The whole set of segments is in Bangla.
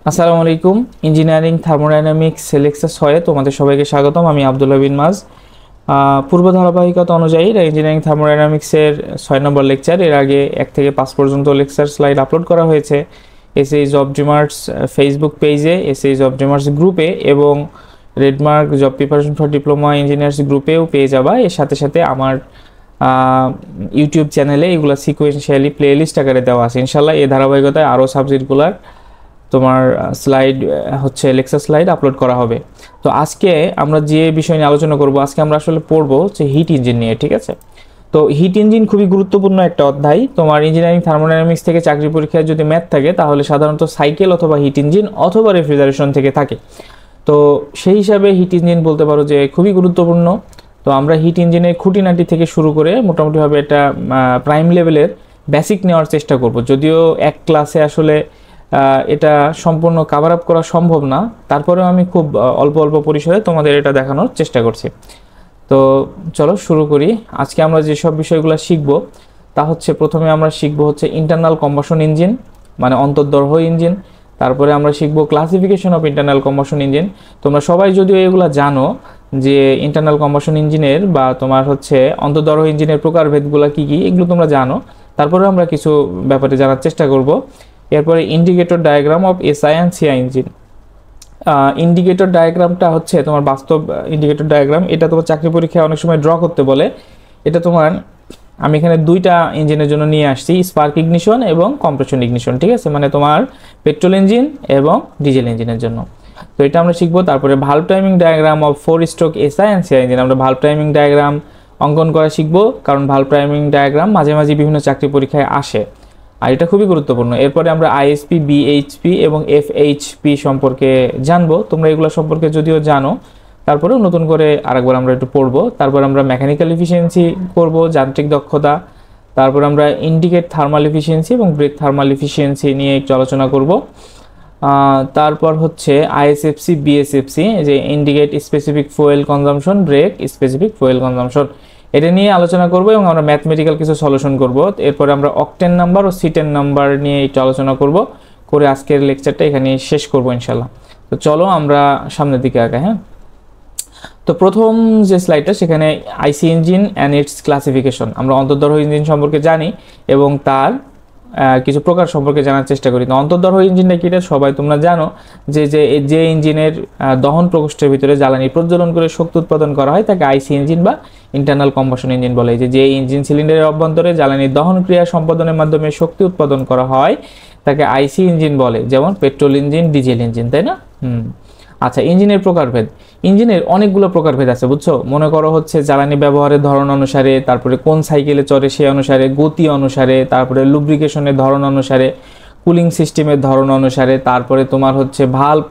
আসসালামু আলাইকুম। ইঞ্জিনিয়ারিং থার্মোডাইনামিক্স লেকচার 6 তোমাদের সবাইকে স্বাগতম। আমি আব্দুল্লাহ বিন মাজ। পূর্ব ধারাবাহিকতা অনুযায়ী ইঞ্জিনিয়ারিং থার্মোডাইনামিক্সের 6 নম্বর লেকচার। এর আগে 1 থেকে 5 পর্যন্ত লেকচার স্লাইড আপলোড করা হয়েছে এসএই জব ড্রিমার্স ফেসবুক পেজে, এসএই জব ড্রিমার্স গ্রুপে এবং red mark job preparation for diploma engineers গ্রুপেও পেয়ে যাবা। এর সাথে সাথে আমার ইউটিউব চ্যানেলে এগুলো সিকোয়েন্সিয়ালি প্লেলিস্ট আকারে দেওয়া আছে। ইনশাল্লাহ এই ধারাবাহিকতায় আরও সাবজেক্টগুলোর তোমার স্লাইড হচ্ছে লেকচার স্লাইড আপলোড করা হবে। তো আজকে আমরা যে বিষয় নিয়ে আলোচনা করব, আজকে আমরা আসলে পড়বো হচ্ছে হিট ইঞ্জিন নিয়ে, ঠিক আছে? তো হিট ইঞ্জিন খুবই গুরুত্বপূর্ণ একটা অধ্যায়। তোমার ইঞ্জিনিয়ারিং থার্মোডাইনামিক্স থেকে চাকরি পরীক্ষায় যদি ম্যাথ থাকে তাহলে সাধারণত সাইকেল অথবা হিট ইঞ্জিন অথবা রেফ্রিজারেশন থেকে থাকে। তো সেই হিসাবে হিট ইঞ্জিন বলতে পারো যে খুবই গুরুত্বপূর্ণ। তো আমরা হিট ইঞ্জিনের খুঁটিনাটি থেকে শুরু করে মোটামুটিভাবে একটা প্রাইম লেভেলের বেসিক নেওয়ার চেষ্টা করব। যদিও এক ক্লাসে আসলে এটা সম্পূর্ণ কাভার আপ করা সম্ভব না, তারপরেও আমি খুব অল্প অল্প পরিসরে তোমাদের এটা দেখানোর চেষ্টা করছি। তো চলো শুরু করি। আজকে আমরা যেসব বিষয়গুলো শিখব তা হচ্ছে, প্রথমে আমরা শিখব হচ্ছে ইন্টারনাল কম্বাশন ইঞ্জিন মানে অন্তর্দহ্য ইঞ্জিন। তারপরে আমরা শিখব classification of internal combustion engine. তোমরা সবাই যদিও এগুলো জানো যে ইন্টারনাল কম্বাশন ইঞ্জিনের বা তোমার হচ্ছে অন্তর্দহ্য ইঞ্জিনের প্রকারভেদগুলো কী কী, এগুলো তোমরা জানো। তারপরে আমরা কিছু ব্যাপারে জানার চেষ্টা করব। এরপরে indicator diagram of SI and CI engine. Indicator ডায়াগ্রামটা হচ্ছে তোমার বাস্তব ইন্ডিকেটর ডায়াগ্রাম। এটা তোমার চাকরি পরীক্ষায় অনেক সময় ড্র করতে বলে। এটা তোমার আমি এখানে দুইটা ইঞ্জিনের জন্য নিয়ে আসছি, স্পার্ক ইগনিশন এবং কম্প্রেশন ইগনিশন, ঠিক আছে? মানে তোমার পেট্রোল ইঞ্জিন এবং ডিজেল ইঞ্জিনের জন্য। তো এটা আমরা শিখবো। তারপরে valve timing diagram of 4 stroke SI and CI engine. আমরা ভালভ টাইমিং ডায়াগ্রাম অঙ্কন করা শিখবো, কারণ ভালভ টাইমিং ডায়াগ্রাম মাঝে মাঝে বিভিন্ন চাকরি পরীক্ষায় আসে আর এটা খুবই গুরুত্বপূর্ণ। এরপরে আমরা আইএসপি, বিএইচপি এবং এফএইচপি সম্পর্কে জানবো। তোমরা এগুলো সম্পর্কে যদিও জানো, তারপরেও নতুন করে আরেকবার আমরা একটু পড়বো। তারপর আমরা মেকানিক্যাল এফিসিয়েন্সি করব, যান্ত্রিক দক্ষতা। তারপর আমরা ইন্ডিকেট থার্মাল এফিসিয়েন্সি এবং ব্রেক থার্মাল এফিসিয়েন্সি নিয়ে একটু আলোচনা করব। তারপর হচ্ছে আইএসএফসি, বিএসএফসি, যে indicate specific fuel consumption, brake specific fuel consumption, এটা নিয়ে আলোচনা করব এবং আমরা ম্যাথমেটিক্যাল কিছু সলিউশন করব। এরপরে আমরা অকটেন নাম্বার ও সিটেন নাম্বার নিয়ে একটু আলোচনা করব, করে আজকের লেকচারটা এখানে শেষ করব ইনশাল্লাহ। তো চলো আমরা সামনের দিকে আগাই। হ্যাঁ, তো প্রথম যে স্লাইডটা, সেখানে আইসি ইঞ্জিন অ্যান্ড ইটস ক্লাসিফিকেশন। আমরা অন্তর্দহ্য ইঞ্জিন সম্পর্কে জানি এবং তার কিছু প্রকার সম্পর্কে জানার চেষ্টা করি। তো অন্তর্দহ্য ইঞ্জিনটা কি, এটা সবাই তোমরা জানো যে ইঞ্জিনের দহন প্রকোষ্ঠের ভিতরে জ্বালানি প্রজ্বলন করে শক্তি উৎপাদন করা হয় তাকে আইসি ইঞ্জিন বা ইন্টারনাল কম্বাশন ইঞ্জিন বলে। যে ইঞ্জিন সিলিন্ডারের অভ্যন্তরে জ্বালানির দহন ক্রিয়া সম্পাদনের মাধ্যমে শক্তি উৎপাদন করা হয় তাকে আইসি ইঞ্জিন বলে, যেমন পেট্রোল ইঞ্জিন, ডিজেল ইঞ্জিন, তাই না? আচ্ছা, ইঞ্জিনের প্রকারভেদ। ইঞ্জিনের অনেকগুলো প্রকারভেদ আছে, বুঝছো? মনে করো হচ্ছে জ্বালানি ব্যবহারের ধরন অনুসারে, তারপরে কোন সাইকেলে চড়ে সে অনুসারে, গতি অনুসারে, তারপরে লুব্রিকেশনের ধরন অনুসারে, কুলিং সিস্টেমের ধরন অনুসারে, তারপরে তোমার হচ্ছে ভালভ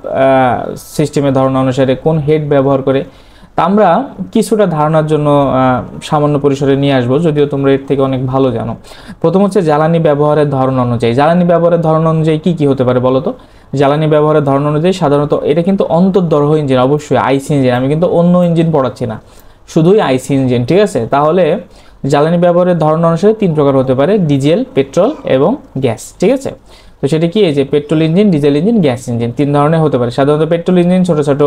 সিস্টেমের ধরন অনুসারে, কোন হেড ব্যবহার করে। তা আমরা কিছুটা ধারণার জন্য সামান্য পরিসরে নিয়ে আসবো, যদিও তোমরা এর থেকে অনেক ভালো জানো। প্রথম হচ্ছে জ্বালানি ব্যবহারের ধরন অনুযায়ী। জ্বালানি ব্যবহারের ধরন অনুযায়ী কি কি হতে পারে বলো তো? জ্বালানি ব্যবহারের ধরন অনুযায়ী সাধারণত এটা কিন্তু অন্তর্দহ্য ইঞ্জিন, অবশ্যই আইসি ইঞ্জিন, আমি কিন্তু অন্য ইঞ্জিন পড়াচ্ছি না, শুধুই আইসি ইঞ্জিন, ঠিক আছে? তাহলে জ্বালানি ব্যবহারের ধরন অনুসারে 3 প্রকার হতে পারে, ডিজেল, পেট্রোল এবং গ্যাস, ঠিক আছে? তো সেটা কি, এই যে petrol engine, diesel engine, gas engine, 3 ধরনের হতে পারে। সাধারণত পেট্রোল ইঞ্জিন ছোট ছোট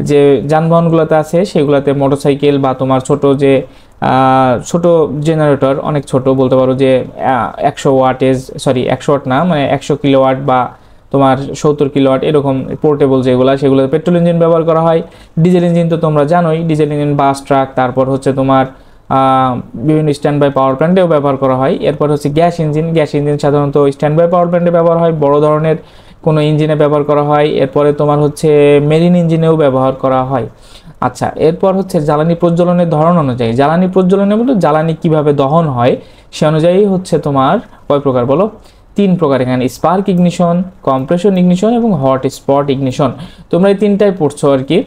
যে যানবাহনগুলোতে আছে সেগুলোতে, মোটরসাইকেল বা তোমার ছোট যে ছোট জেনারেটর, অনেক ছোট বলতে পারো যে 100 ওয়াটেজ, সরি 100 ওয়াট না, মানে 100 কিলোওয়াট বা তোমার 70 কিলোওয়াট, এরকম পোর্টেবল সেগুলোতে পেট্রোল ইঞ্জিন ব্যবহার করা হয়। ডিজেল ইঞ্জিন তো তোমরা জানোই, ডিজেল ইঞ্জিন বাস, ট্রাক, তারপর হচ্ছে তোমার বিভিন্ন স্ট্যান্ড বাই পাওয়ার প্ল্যান্টেও ব্যবহার করা হয়। এরপর হচ্ছে গ্যাস ইঞ্জিন। গ্যাস ইঞ্জিন সাধারণত স্ট্যান্ড বাই পাওয়ার প্ল্যান্টে ব্যবহার হয়, বড় ধরনের কোনো ইঞ্জিনে ব্যবহার করা হয়। এরপরে তোমার হচ্ছে মেরিন ইঞ্জিনেও ব্যবহার করা হয়। আচ্ছা, এরপর হচ্ছে জ্বালানি প্রজ্বলনের ধরন অনুযায়ী। জ্বালানি প্রজ্বলনের মধ্যে জ্বালানি কিভাবে দহন হয় সে অনুযায়ী হচ্ছে তোমার কয় প্রকার বলো? 3 প্রকার এখানে, স্পার্ক ইগনিশন, কম্প্রেশন ইগনিশন এবং হট স্পট ইগনিশন। তোমরা এই 3টাই পড়ছো আর কি।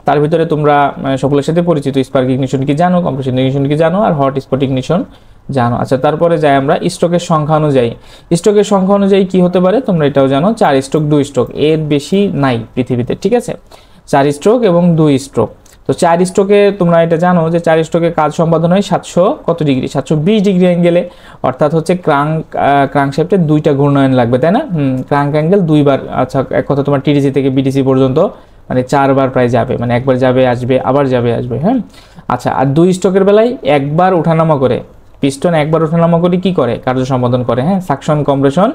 তার ভিতরে তোমরা সকলের সাথে পরিচিত, স্পার্ক ইগনিশন কি জানো, কম্প্রেশন ইগনিশন কি জানো, আর হট স্পট ইগনিশন জানো। আচ্ছা, তারপরে যাই আমরা স্ট্রোকের সংখ্যা অনুযায়ী। স্ট্রোকের সংখ্যা অনুযায়ী কি হতে পারে তোমরা এটাও জানো, 4 স্ট্রোক, 2 স্ট্রোক, এর বেশি নাই পৃথিবীতে, ঠিক আছে? 4 স্ট্রোক এবং 2 স্ট্রোক। তো তো 4 স্ট্রোকে তোমরা এটা জানো যে 4 স্ট্রোকে কাজ সম্পাদন হয় 700 কত ডিগ্রি, 720 ডিগ্রি অ্যাঙ্গেলে, অর্থাৎ হচ্ছে ক্রাঙ্কশ্যাফটে 2টা ঘূর্ণায়ন লাগবে, তাই না? ক্রাঙ্ক অ্যাঙ্গেল 2বার, আচ্ছা এক কথা তোমার টিডিসি থেকে বিডিসি পর্যন্ত মানে 4বার প্রায় যাবে, মানে একবার যাবে আসবে আবার যাবে আসবে, হ্যাঁ। আচ্ছা, আর 2 স্ট্রোকের বেলায় একবার ওঠানামা করে, পিস্টন একবার ওঠানামা করে কি করে, কার্য সম্পাদন করে, হ্যাঁ। সাকশন, কম্প্রেশন,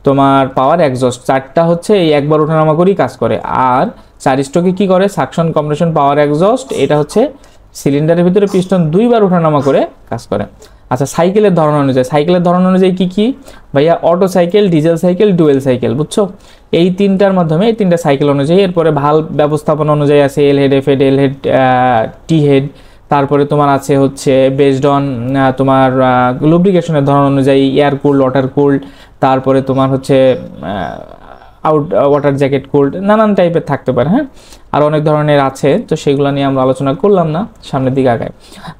তোমার পাওয়ার, এক্সস্ট, 4টা হচ্ছে এই একবার ওঠানামা করেই কাজ করে। আর 4 স্ট্রোকে কি করে, সাকশন, কম্প্রেশন, পাওয়ার, এক্সস্ট, এটা হচ্ছে সিলিন্ডারের ভিতরে পিস্টন 2বার ওঠানামা করে কাজ করে। আচ্ছা, সাইকেলের ধরন অনুযায়ী, সাইকেলের ধরন অনুযায়ী কি কি ভাইয়া, auto cycle, diesel cycle, dual cycle, বুঝছো? এই 3টার মাধ্যমে, এই 3টা সাইকেল অনুযায়ী। এরপরে ভালভ ব্যবস্থাপনা অনুযায়ী আছে এল হেড, এফ হেড, এল হেড, টি হেড। তারপরে তোমার আছে হচ্ছে বেসড অন তোমার লুব্রিকেশনের ধরন অনুযায়ী এয়ার কুল্ড, ওয়াটার কুল্ড, তারপরে তোমার হচ্ছে ওয়াটার জ্যাকেট কুল্ড, নানান টাইপের থাকতে পারে, হ্যাঁ। আর অনেক ধরনের আছে, তো সেগুলো নিয়ে আমরা আলোচনা করলাম না, সামনের দিকে আগায়।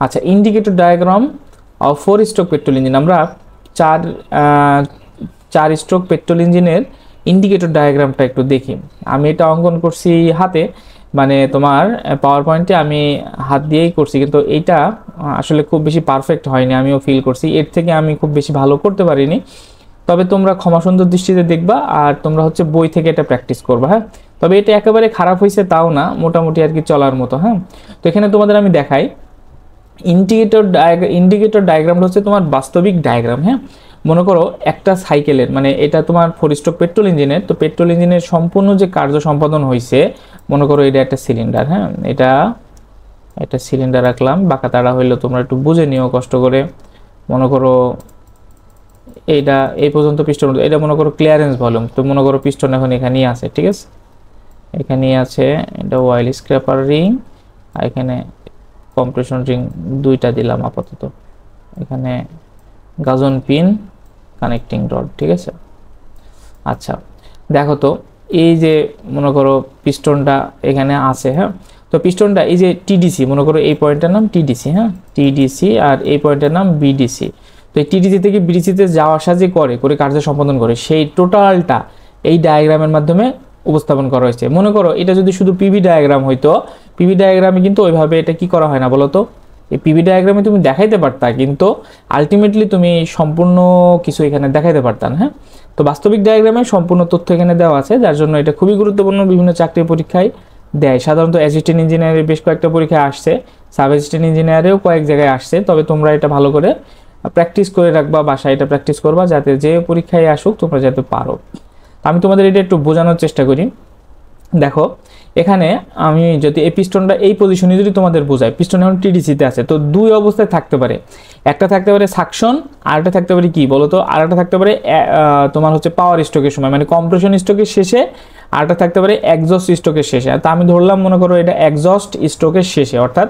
আচ্ছা, indicator diagram of 4 stroke petrol engine, আমরা 4 স্ট্রোক পেট্রোল ইঞ্জিনের ইন্ডিকেটর ডায়াগ্রামটা একটু দেখি। আমি এটা অঙ্কন করছি হাতে, মানে তোমার পাওয়ার পয়েন্টে আমি হাত দিয়েই করছি, কিন্তু এইটা আসলে খুব বেশি পারফেক্ট হয়নি, আমিও ফিল করছি। এর থেকে আমি খুব বেশি ভালো করতে পারিনি, তবে তোমরা ক্ষমা সুন্দর দৃষ্টিতে দেখবা, আর তোমরা হচ্ছে বই থেকে এটা প্র্যাকটিস করবা, হ্যাঁ। তবে এটা একেবারে খারাপ হয়েছে তাও না, মোটামুটি আর কি চলার মতো, হ্যাঁ। তো এখানে তোমাদের আমি দেখাই, ইন্ডিকেটর ডায়াগ্রামটা হচ্ছে তোমার বাস্তবিক ডায়াগ্রাম, হ্যাঁ। মনে করো একটা সাইকেলের, মানে এটা তোমার 4 স্ট্রোক পেট্রোল ইঞ্জিনের, তো পেট্রোল ইঞ্জিনের সম্পূর্ণ যে কার্য সম্পাদন হয়েছে, মনে করো এটা একটা সিলিন্ডার, হ্যাঁ। এটা সিলিন্ডার রাখলাম, বাঁকা তাড়া হইলো তোমরা একটু বুঝে নিও কষ্ট করে। মনে করো এইটা এই পর্যন্ত পিস্টন, এটা মনে করো ক্লিয়ারেন্স ভলিউম, তো মনে করো পিস্টন এখন এখানেই আছে, ঠিক আছে, এখানেই আছে। এটা অয়েল স্ক্র্যাপার রিং, আর এখানে কম্প্রেশন রিং 2টা দিলাম আপাতত, এখানে গাজন পিন, কানেক্টিং রড, ঠিক আছে। আচ্ছা, দেখো তো এই যে মনে করো পিস্টনটা এখানে আছে, হ্যাঁ। তো পিস্টনটা এই যে টিডিসি, মনে করো এই পয়েন্টটার নাম টিডিসি, হ্যাঁ, টিডিসি, আর এই পয়েন্টের নাম বিডিসি। তো এই টিডিসি থেকে বিডিসিতে যাওয়া আসা যে করে কার্য সম্পাদন করে, সেই টোটালটা এই ডায়াগ্রামের মাধ্যমে উপস্থাপন করা হয়েছে। মনে করো এটা যদি শুধু পিভি ডায়াগ্রাম হইতো, পিভি ডায়াগ্রামে কিন্তু ওইভাবে এটা কি করা হয় না বলো তো, এই পিভি ডায়াগ্রামে তুমি দেখাইতে পারতা, কিন্তু আলটিমেটলি তুমি সম্পূর্ণ কিছু এখানে দেখাইতে পারতা না, হ্যাঁ। তো বাস্তবিক ডায়াগ্রামে সম্পূর্ণ তথ্য এখানে দেওয়া আছে, যার জন্য এটা খুবই গুরুত্বপূর্ণ, বিভিন্ন চাকরির পরীক্ষায় দেয়। সাধারণত অ্যাসিস্ট্যান্ট ইঞ্জিনিয়ারের বেশ কয়েকটা পরীক্ষায় আসছে, সাব অ্যাসিস্ট্যান্ট ইঞ্জিনিয়ারেও কয়েক জায়গায় আসছে। তবে তোমরা এটা ভালো করে প্র্যাকটিস করে রাখবা, বাসায় এটা প্র্যাকটিস করবা, যাতে যে পরীক্ষায় আসুক তোমরা যাতে পারো। আমি তোমাদের এটা একটু বোঝানোর চেষ্টা করি। দেখো এখানে আমি যদি এই পিস্টনটা এই পজিশনে যদি তোমাদের বোঝাই, পিস্টন এখন টিডিসিতে আছে, তো 2 অবস্থায় থাকতে পারে, একটা থাকতে পারে সাকশন, আরেকটা থাকতে পারে কি বলো তো, আরেকটা থাকতে পারে তোমার হচ্ছে পাওয়ার স্ট্রোকের সময়, মানে কম্প্রেশন স্ট্রোকের শেষে, আরেকটা থাকতে পারে এক্সস্ট স্ট্রোকের শেষে। তা আমি ধরলাম মনে করো এটা এক্সস্ট স্ট্রোকের শেষে, অর্থাৎ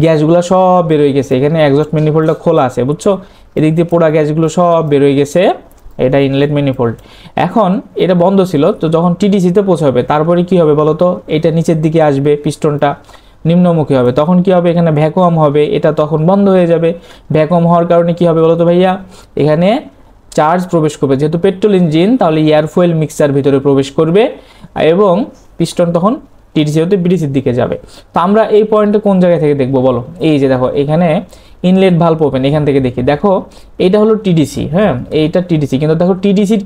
গ্যাসগুলো সব বেরোয় গেছে, এখানে এক্সস্ট ম্যানিফোল্ডটা খোলা আছে, বুঝছো, এদিক দিয়ে পোড়া গ্যাসগুলো সব বেরোয় গেছে, এটা ইনলেট ম্যানিফোল্ড। এখন এটা বন্ধ ছিল, তো যখন টিডিসিতে পৌঁছাবে তারপরে কি হবে বলো তো, এটা নিচের দিকে আসবে, পিস্টনটা নিম্নমুখী হবে, তখন কি হবে, এখানে ভ্যাকুয়াম হবে, এটা তখন বন্ধ হয়ে যাবে। ভ্যাকুয়াম হওয়ার কারণে কি হবে বলো তো ভাইয়া, এখানে চার্জ প্রবেশ করবে, যেহেতু পেট্রোল ইঞ্জিন তাহলে এয়ার ফুয়েল মিক্সচার ভিতরে প্রবেশ করবে, এবং পিস্টন তখন টিডিসি হতে বিডিসির দিকে যাবে। তো আমরা এই পয়েন্টে কোন জায়গা থেকে দেখবো বলো, এই যে দেখো এখানে ইনলেট ভালভ ওপেন, এখান থেকে দেখি, দেখো এটা হলো টিডিসি, হ্যাঁ, এইটা টিডিসি, কিন্তু দেখো টিডিসির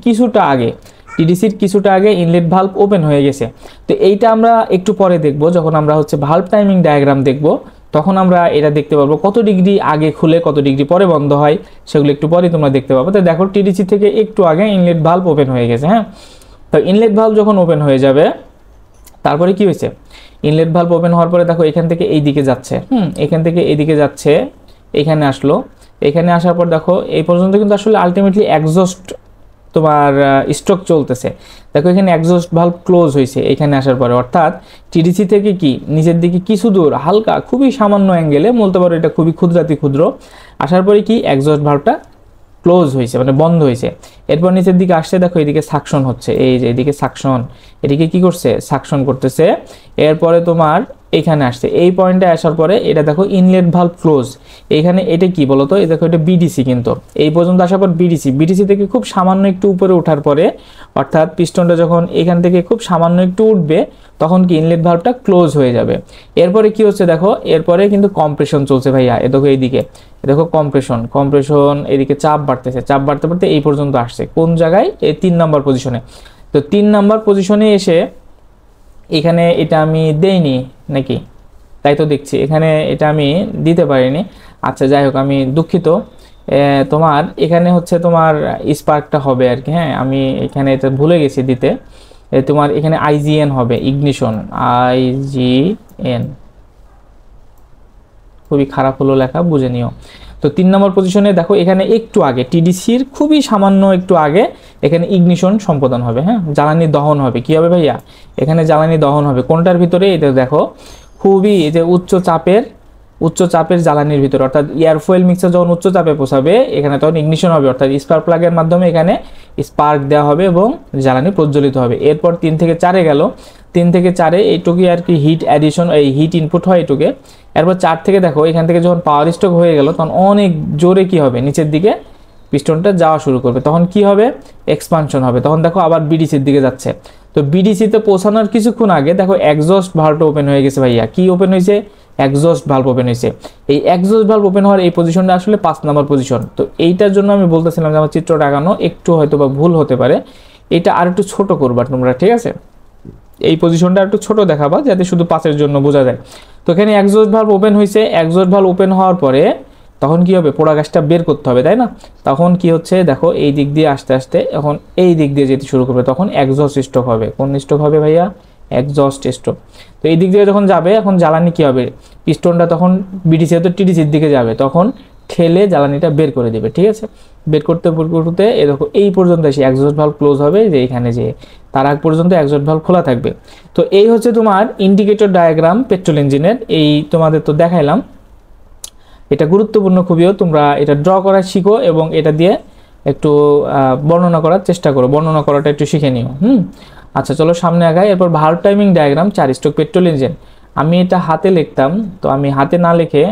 কিছুটা আগে ইনলেট ভালভ ওপেন হয়ে গেছে। তো এইটা আমরা একটু পরে দেখব, যখন আমরা হচ্ছে ভালভ টাইমিং ডায়াগ্রাম দেখব, তখন আমরা এটা দেখতে পারবো কত ডিগ্রি আগে খুলে কত ডিগ্রি পরে বন্ধ হয়, সেগুলো একটু পরে তোমরা দেখতে পাবো। তো দেখো টিডিসি থেকে একটু আগে ইনলেট ভালভ ওপেন হয়ে গেছে, হ্যাঁ। তো ইনলেট ভালভ যখন ওপেন হয়ে যাবে, তারপরে কি হয়েছে, ইনলেট ভালভ ওপেন হওয়ার পরে দেখো এখান থেকে এই দিকে যাচ্ছে, এখান থেকে এইদিকে যাচ্ছে, এখানে আসলো, এখানে আসার পর দেখো এই পর্যন্ত কিন্তু আসলে আলটিমেটলি এক্সস্ট তোমার স্ট্রোক চলতেছে। দেখো এখানে এক্সস্ট ভালভ ক্লোজ হয়েছে এখানে আসার পরে, অর্থাৎ টিডিসি থেকে কি নিচের দিকে কিছু দূর হালকা খুবই সামান্য অ্যাঙ্গেলে, বলতে পারো এটা খুবই ক্ষুদ্রাতি ক্ষুদ্র, আসার পরে কি এক্সস্ট ভালভটা ক্লোজ হয়েছে, মানে বন্ধ হয়েছে। এরপর নিচের দিকে আসছে, দেখো এদিকে সাকশন হচ্ছে, এই যে এদিকে সাকশন, এদিকে কি করছে, সাকশন করতেছে। এরপরে তোমার এখানে আসছে, এই পয়েন্টে আসার পরে এটা দেখো ইনলেট ভালভ ক্লোজ, এখানে এটা কি বলতো, এই দেখো এটা বিডিসি, কিন্তু এই পর্যন্ত আসার পর বিডিসি, বিডিসি থেকে খুব সামান্য একটু উপরে ওঠার পরে, অর্থাৎ পিস্টনটা যখন এখান থেকে খুব সামান্য একটু উঠবে তখন কি ইনলেট ভালভটা ক্লোজ হয়ে যাবে। এরপরে কি হচ্ছে দেখো, এরপরে কিন্তু কম্প্রেশন চলছে ভাইয়া, এ দেখো এইদিকে, দেখো কম্প্রেশন, কম্প্রেশন, এদিকে চাপ বাড়তেছে, চাপ বাড়তে বাড়তে এই পর্যন্ত আসছে, কোন জায়গায়, এই 3 নাম্বার পজিশনে। তো 3 নাম্বার পজিশনে এসে এখানে এটা আমি দেইনি নাকি, তাই তো দেখছি এখানে এটা আমি দিতে পারিনি। আচ্ছা যাই হোক, আমি দুঃখিত। তোমার এখানে হচ্ছে তোমার স্পার্কটা হবে আর কি, হ্যাঁ আমি এখানে এটা ভুলে গেছি দিতে। তোমার এখানে আইজিএন হবে, ইগনিশন, আইজিএন, খুবই খারাপ হলো লেখা, বুঝে নিও। তো 3 নম্বর পজিশনে দেখো এখানে একটু আগে, টিডিসির খুবই সামান্য একটু আগে এখানে ইগনিশন সম্পাদন হবে, হ্যাঁ জ্বালানি দহন হবে। কি হবে ভাইয়া, এখানে জ্বালানি দহন হবে, কোনটার ভিতরে, এটা দেখো খুবই এই যে উচ্চ চাপের জ্বালানির ভিতরে, অর্থাৎ এয়ার ফুয়েল মিক্সার যখন উচ্চ চাপে পৌঁছাবে এখানে তখন ইগনিশন হবে, অর্থাৎ স্পার্ক প্লাগের মাধ্যমে এখানে স্পার্ক দেওয়া হবে এবং জ্বালানি প্রজ্বলিত হবে। এরপর 3 থেকে 4-এ গেল, 3 থেকে 4-এ এইটুকুই আর কি হিট অ্যাডিশন, এই হিট ইনপুট হয় এটুকে। এরপর 4 থেকে দেখো এখান থেকে যখন পাওয়ার স্ট্রোক হয়ে গেল তখন অনেক জোরে কি হবে, নিচের দিকে পিস্টনটা যাওয়া শুরু করবে, তখন কি হবে, এক্সপানশন হবে, তখন দেখো আবার বিডিসির দিকে যাচ্ছে। তো বিডিসিতে পৌঁছানোর কিছুক্ষণ আগে দেখো এক্সজস্ট ভালভটা ওপেন হয়ে গেছে ভাইয়া, কি ওপেন হয়েছে, এক্সজস্ট ভালভ ওপেন হয়েছে। এই এক্সজস্ট ভালভ ওপেন হওয়ার এই পজিশনটা আসলে 5 নাম্বার পজিশন। তো এইটার জন্য আমি বলতেছিলাম যে আমার চিত্রটা আঁকানো একটু হয়তো বা ভুল হতে পারে, এটা আর একটু ছোট করবা তোমরা, ঠিক আছে, এই পজিশনটা একটু ছোট দেখাবা যাতে শুধু 5-এর জন্য বোঝা যায়। তো এখানে এক্সজস্ট ভালভ ওপেন হয়েছে, এক্সজস্ট ভালভ ওপেন হওয়ার পরে তখন কি হবে, পোড়া গ্যাসটা বের করতে হবে, তাই না। তখন কি হচ্ছে দেখো এই দিক দিয়ে আস্তে আস্তে এখন এই দিক দিয়ে যেতে শুরু করবে, তখন এক্সজস্ট স্ট্রোক হবে। কোন স্ট্রোক হবে ভাইয়া, এক্সজস্ট স্ট্রোক। তো এই দিক দিয়ে যখন যাবে, এখন জ্বালানি কি হবে, পিস্টনটা তখন বিডিসি তো টিডিসির দিকে যাবে, তখন ঠেলে জ্বালানিটা বের করে দেবে, ঠিক আছে। বের করতে এরকম এই পর্যন্ত এসে এক্সজস্ট ভালভ ক্লোজ হবে, যে এখানে যে তার আগ পর্যন্ত এক্সজস্ট ভালভ খোলা থাকবে। তো এই হচ্ছে তোমার ইন্ডিকেটর ডায়াগ্রাম পেট্রোল ইঞ্জিনের, এই তোমাদের তো দেখাইলাম। এটা গুরুত্বপূর্ণ খুবইও, তোমরা এটা ড্র করা শিখো এবং এটা দিয়ে একটু বর্ণনা করার চেষ্টা করো, বর্ণনা করাটা একটু শিখে নিও। আচ্ছা চলো সামনে আগাই। এরপর valve timing diagram 4 stroke petrol engine, আমি এটা হাতে লিখতাম, তো আমি হাতে না লিখে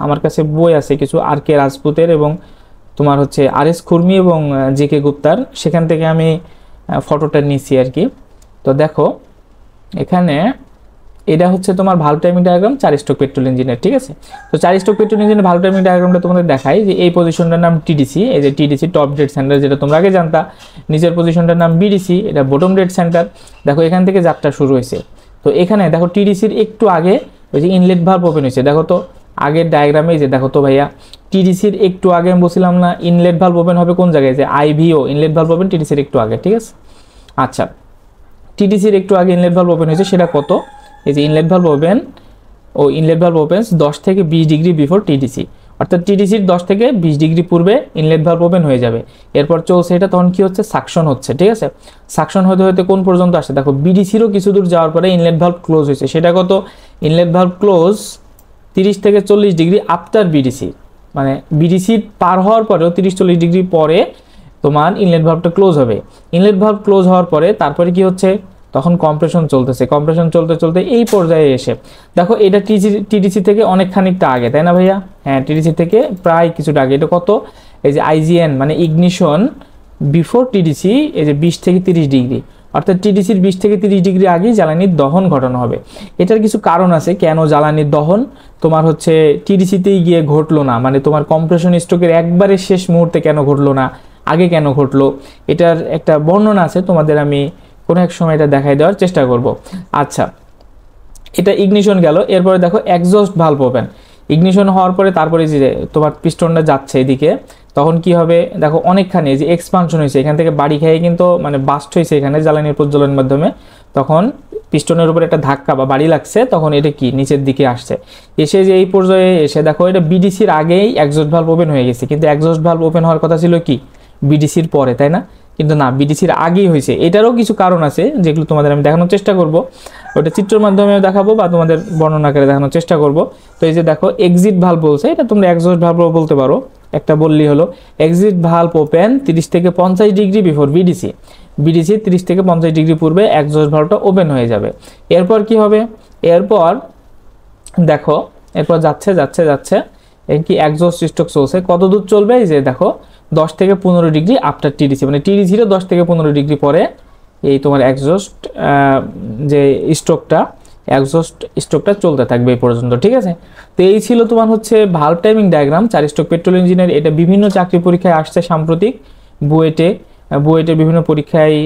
আমার কাছে বই আছে কিছু, আর কে রাজপুতের এবং তোমার হচ্ছে আর এস খুরমি এবং জি কে গুপ্তার, সেখান থেকে আমি ফটোটা নিয়েছি আর কি। তো দেখো এখানে এটা হচ্ছে তোমার valve timing diagram 4 stroke petrol ইঞ্জিনের, ঠিক আছে। তো 4 স্ট্রোক পেট্রোল ইঞ্জিনের ভালভ টাইমিং ডায়াগ্রামটা তোমাদের দেখাই, যে এই পজিশনটার নাম টিডিসি, এই যে টিডিসি টপ ডেড সেন্টার, যেটা তোমরা আগে জানতা। নিচের পজিশনটার নাম বিডিসি, এটা বটম ডেড সেন্টার। দেখো এখান থেকে যাত্রা শুরু হয়েছে। তো এখানে দেখো টিডিসির একটু আগে ওই যে ইনলেট ভালভ ওপেন হয়েছে, দেখো তো আগের ডায়াগ্রামে, যে দেখো তো ভাইয়া টিডিসির একটু আগে আমি বলছিলাম না ইনলেট ভালভ ওপেন হবে কোন জায়গায়, যে আইভিও ইনলেট ভালভ ওপেন টিডিসির একটু আগে, ঠিক আছে। আচ্ছা টিডিসির একটু আগে ইনলেট ভালভ ওপেন হয়েছে, সেটা কত, এই যে inlet valve open, inlet valve opens 10 থেকে 20 ডিগ্রি বিফোর টিডিসি, অর্থাৎ টিডিসির 10 থেকে 20 ডিগ্রি পূর্বে ইনলেট ভালভ ওপেন হয়ে যাবে। এরপর চলছে এটা, তখন কি হচ্ছে, সাকশন হচ্ছে, ঠিক আছে। সাকশন হতে হতে কোন পর্যন্ত আসে, দেখো বিডিসিরও কিছু দূর যাওয়ার পরে ইনলেট ভালভ ক্লোজ হয়েছে, সেটা কত, ইনলেট ভালভ ক্লোজ 30 থেকে 40 ডিগ্রি আফটার বিডিসি, মানে বিডিসি পার হওয়ার পরেও 30-40 ডিগ্রি পরে তোমার ইনলেট ভালভটা ক্লোজ হবে। ইনলেট ভালভ ক্লোজ হওয়ার পরে তারপরে কি হচ্ছে, তখন কম্প্রেশন চলতেছে, কম্প্রেশন চলতে চলতে এই পর্যায়ে এসে দেখো এটা টিডিসি থেকে অনেক খানিকটা আগে, তাই না ভাইয়া, হ্যাঁ টিডিসি থেকে প্রায় কিছুটা আগে। এটা কত, এই যে আইজিএন মানে ইগনিশন বিফোর টিডিসি, এই যে 20 থেকে 30 ডিগ্রি, অর্থাৎ টিডিসির 20 থেকে 30 ডিগ্রি আগেই জ্বালানির দহন ঘটানো হবে। এটার কিছু কারণ আছে কেন জ্বালানির দহন তোমার হচ্ছে টিডিসিতেই গিয়ে ঘটলো না, মানে তোমার কম্প্রেশন স্ট্রোকের একবারে শেষ মুহূর্তে কেন ঘটলো না, আগে কেন ঘটলো, এটার একটা বর্ণনা আছে, তোমাদের আমি কোনো এক সময় এটা দেখাই দেওয়ার চেষ্টা করব। আচ্ছা এটা ইগনিশন গেল, এরপরে দেখো এক্সজস্ট ভালভ ওপেন, ইগনিশন হওয়ার পরে তারপরে যে তোমার পিস্টনটা যাচ্ছে এদিকে, তখন কি হবে দেখো অনেকখানি যে এক্সপানশন হয়েছে, এখান থেকে বাড়ি খেয়ে কিন্তু মানে বাস্ট হয়েছে এখানে জ্বালানির প্রজ্বলনের মাধ্যমে, তখন পিস্টনের উপর একটা ধাক্কা বা বাড়ি লাগছে, তখন এটা কি নিচের দিকে আসছে, এসে যে এই পর্যায়ে এসে দেখো এটা বিডিসির আগেই এক্সজস্ট ভালভ ওপেন হয়ে গেছে, কিন্তু এক্সজস্ট ভালভ ওপেন হওয়ার কথা ছিল কি বিডিসির পরে, তাই না, কিন্তু না বিডিসির আগেই হয়েছে। এটারও কিছু কারণ আছে যেগুলো তোমাদের আমি দেখানোর চেষ্টা করব, ওটা চিত্রের মাধ্যমে দেখাবো বা তোমাদের বর্ণনা করে দেখানোর চেষ্টা করব। তো এই যে দেখো এক্সিট ভালভ বলছে, এটা তোমরা এক্সজস্ট ভালভ বলতে পারো, একটা বললি হলো এক্সিট ভালভ ওপেন 30 থেকে 50 ডিগ্রি বিফোর বিডিসি, বিডিসি 30 থেকে 50 ডিগ্রি পূর্বে এক্সজস্ট ভালভটা ওপেন হয়ে যাবে। এরপর কি হবে, এরপর দেখো এরপর যাচ্ছে যাচ্ছে যাচ্ছে কি এক্সজস্ট স্ট্রোক চলছে, কত দূর চলবে, এই যে দেখো 10 থেকে 15 ডিগ্রি আফটার টিডিসি, মানে টিডি 10 থেকে 15 ডিগ্রি পরে এই তোমার এক্সজস্ট যে স্ট্রোকটা চলতে থাকবে এই পর্যন্ত, ঠিক আছে। তো এই ছিল তোমার হচ্ছে valve timing diagram 4 stroke petrol ইঞ্জিনের। এটা বিভিন্ন চাকরি পরীক্ষায় আসছে সাম্প্রতিক, বুয়েটের বিভিন্ন পরীক্ষায়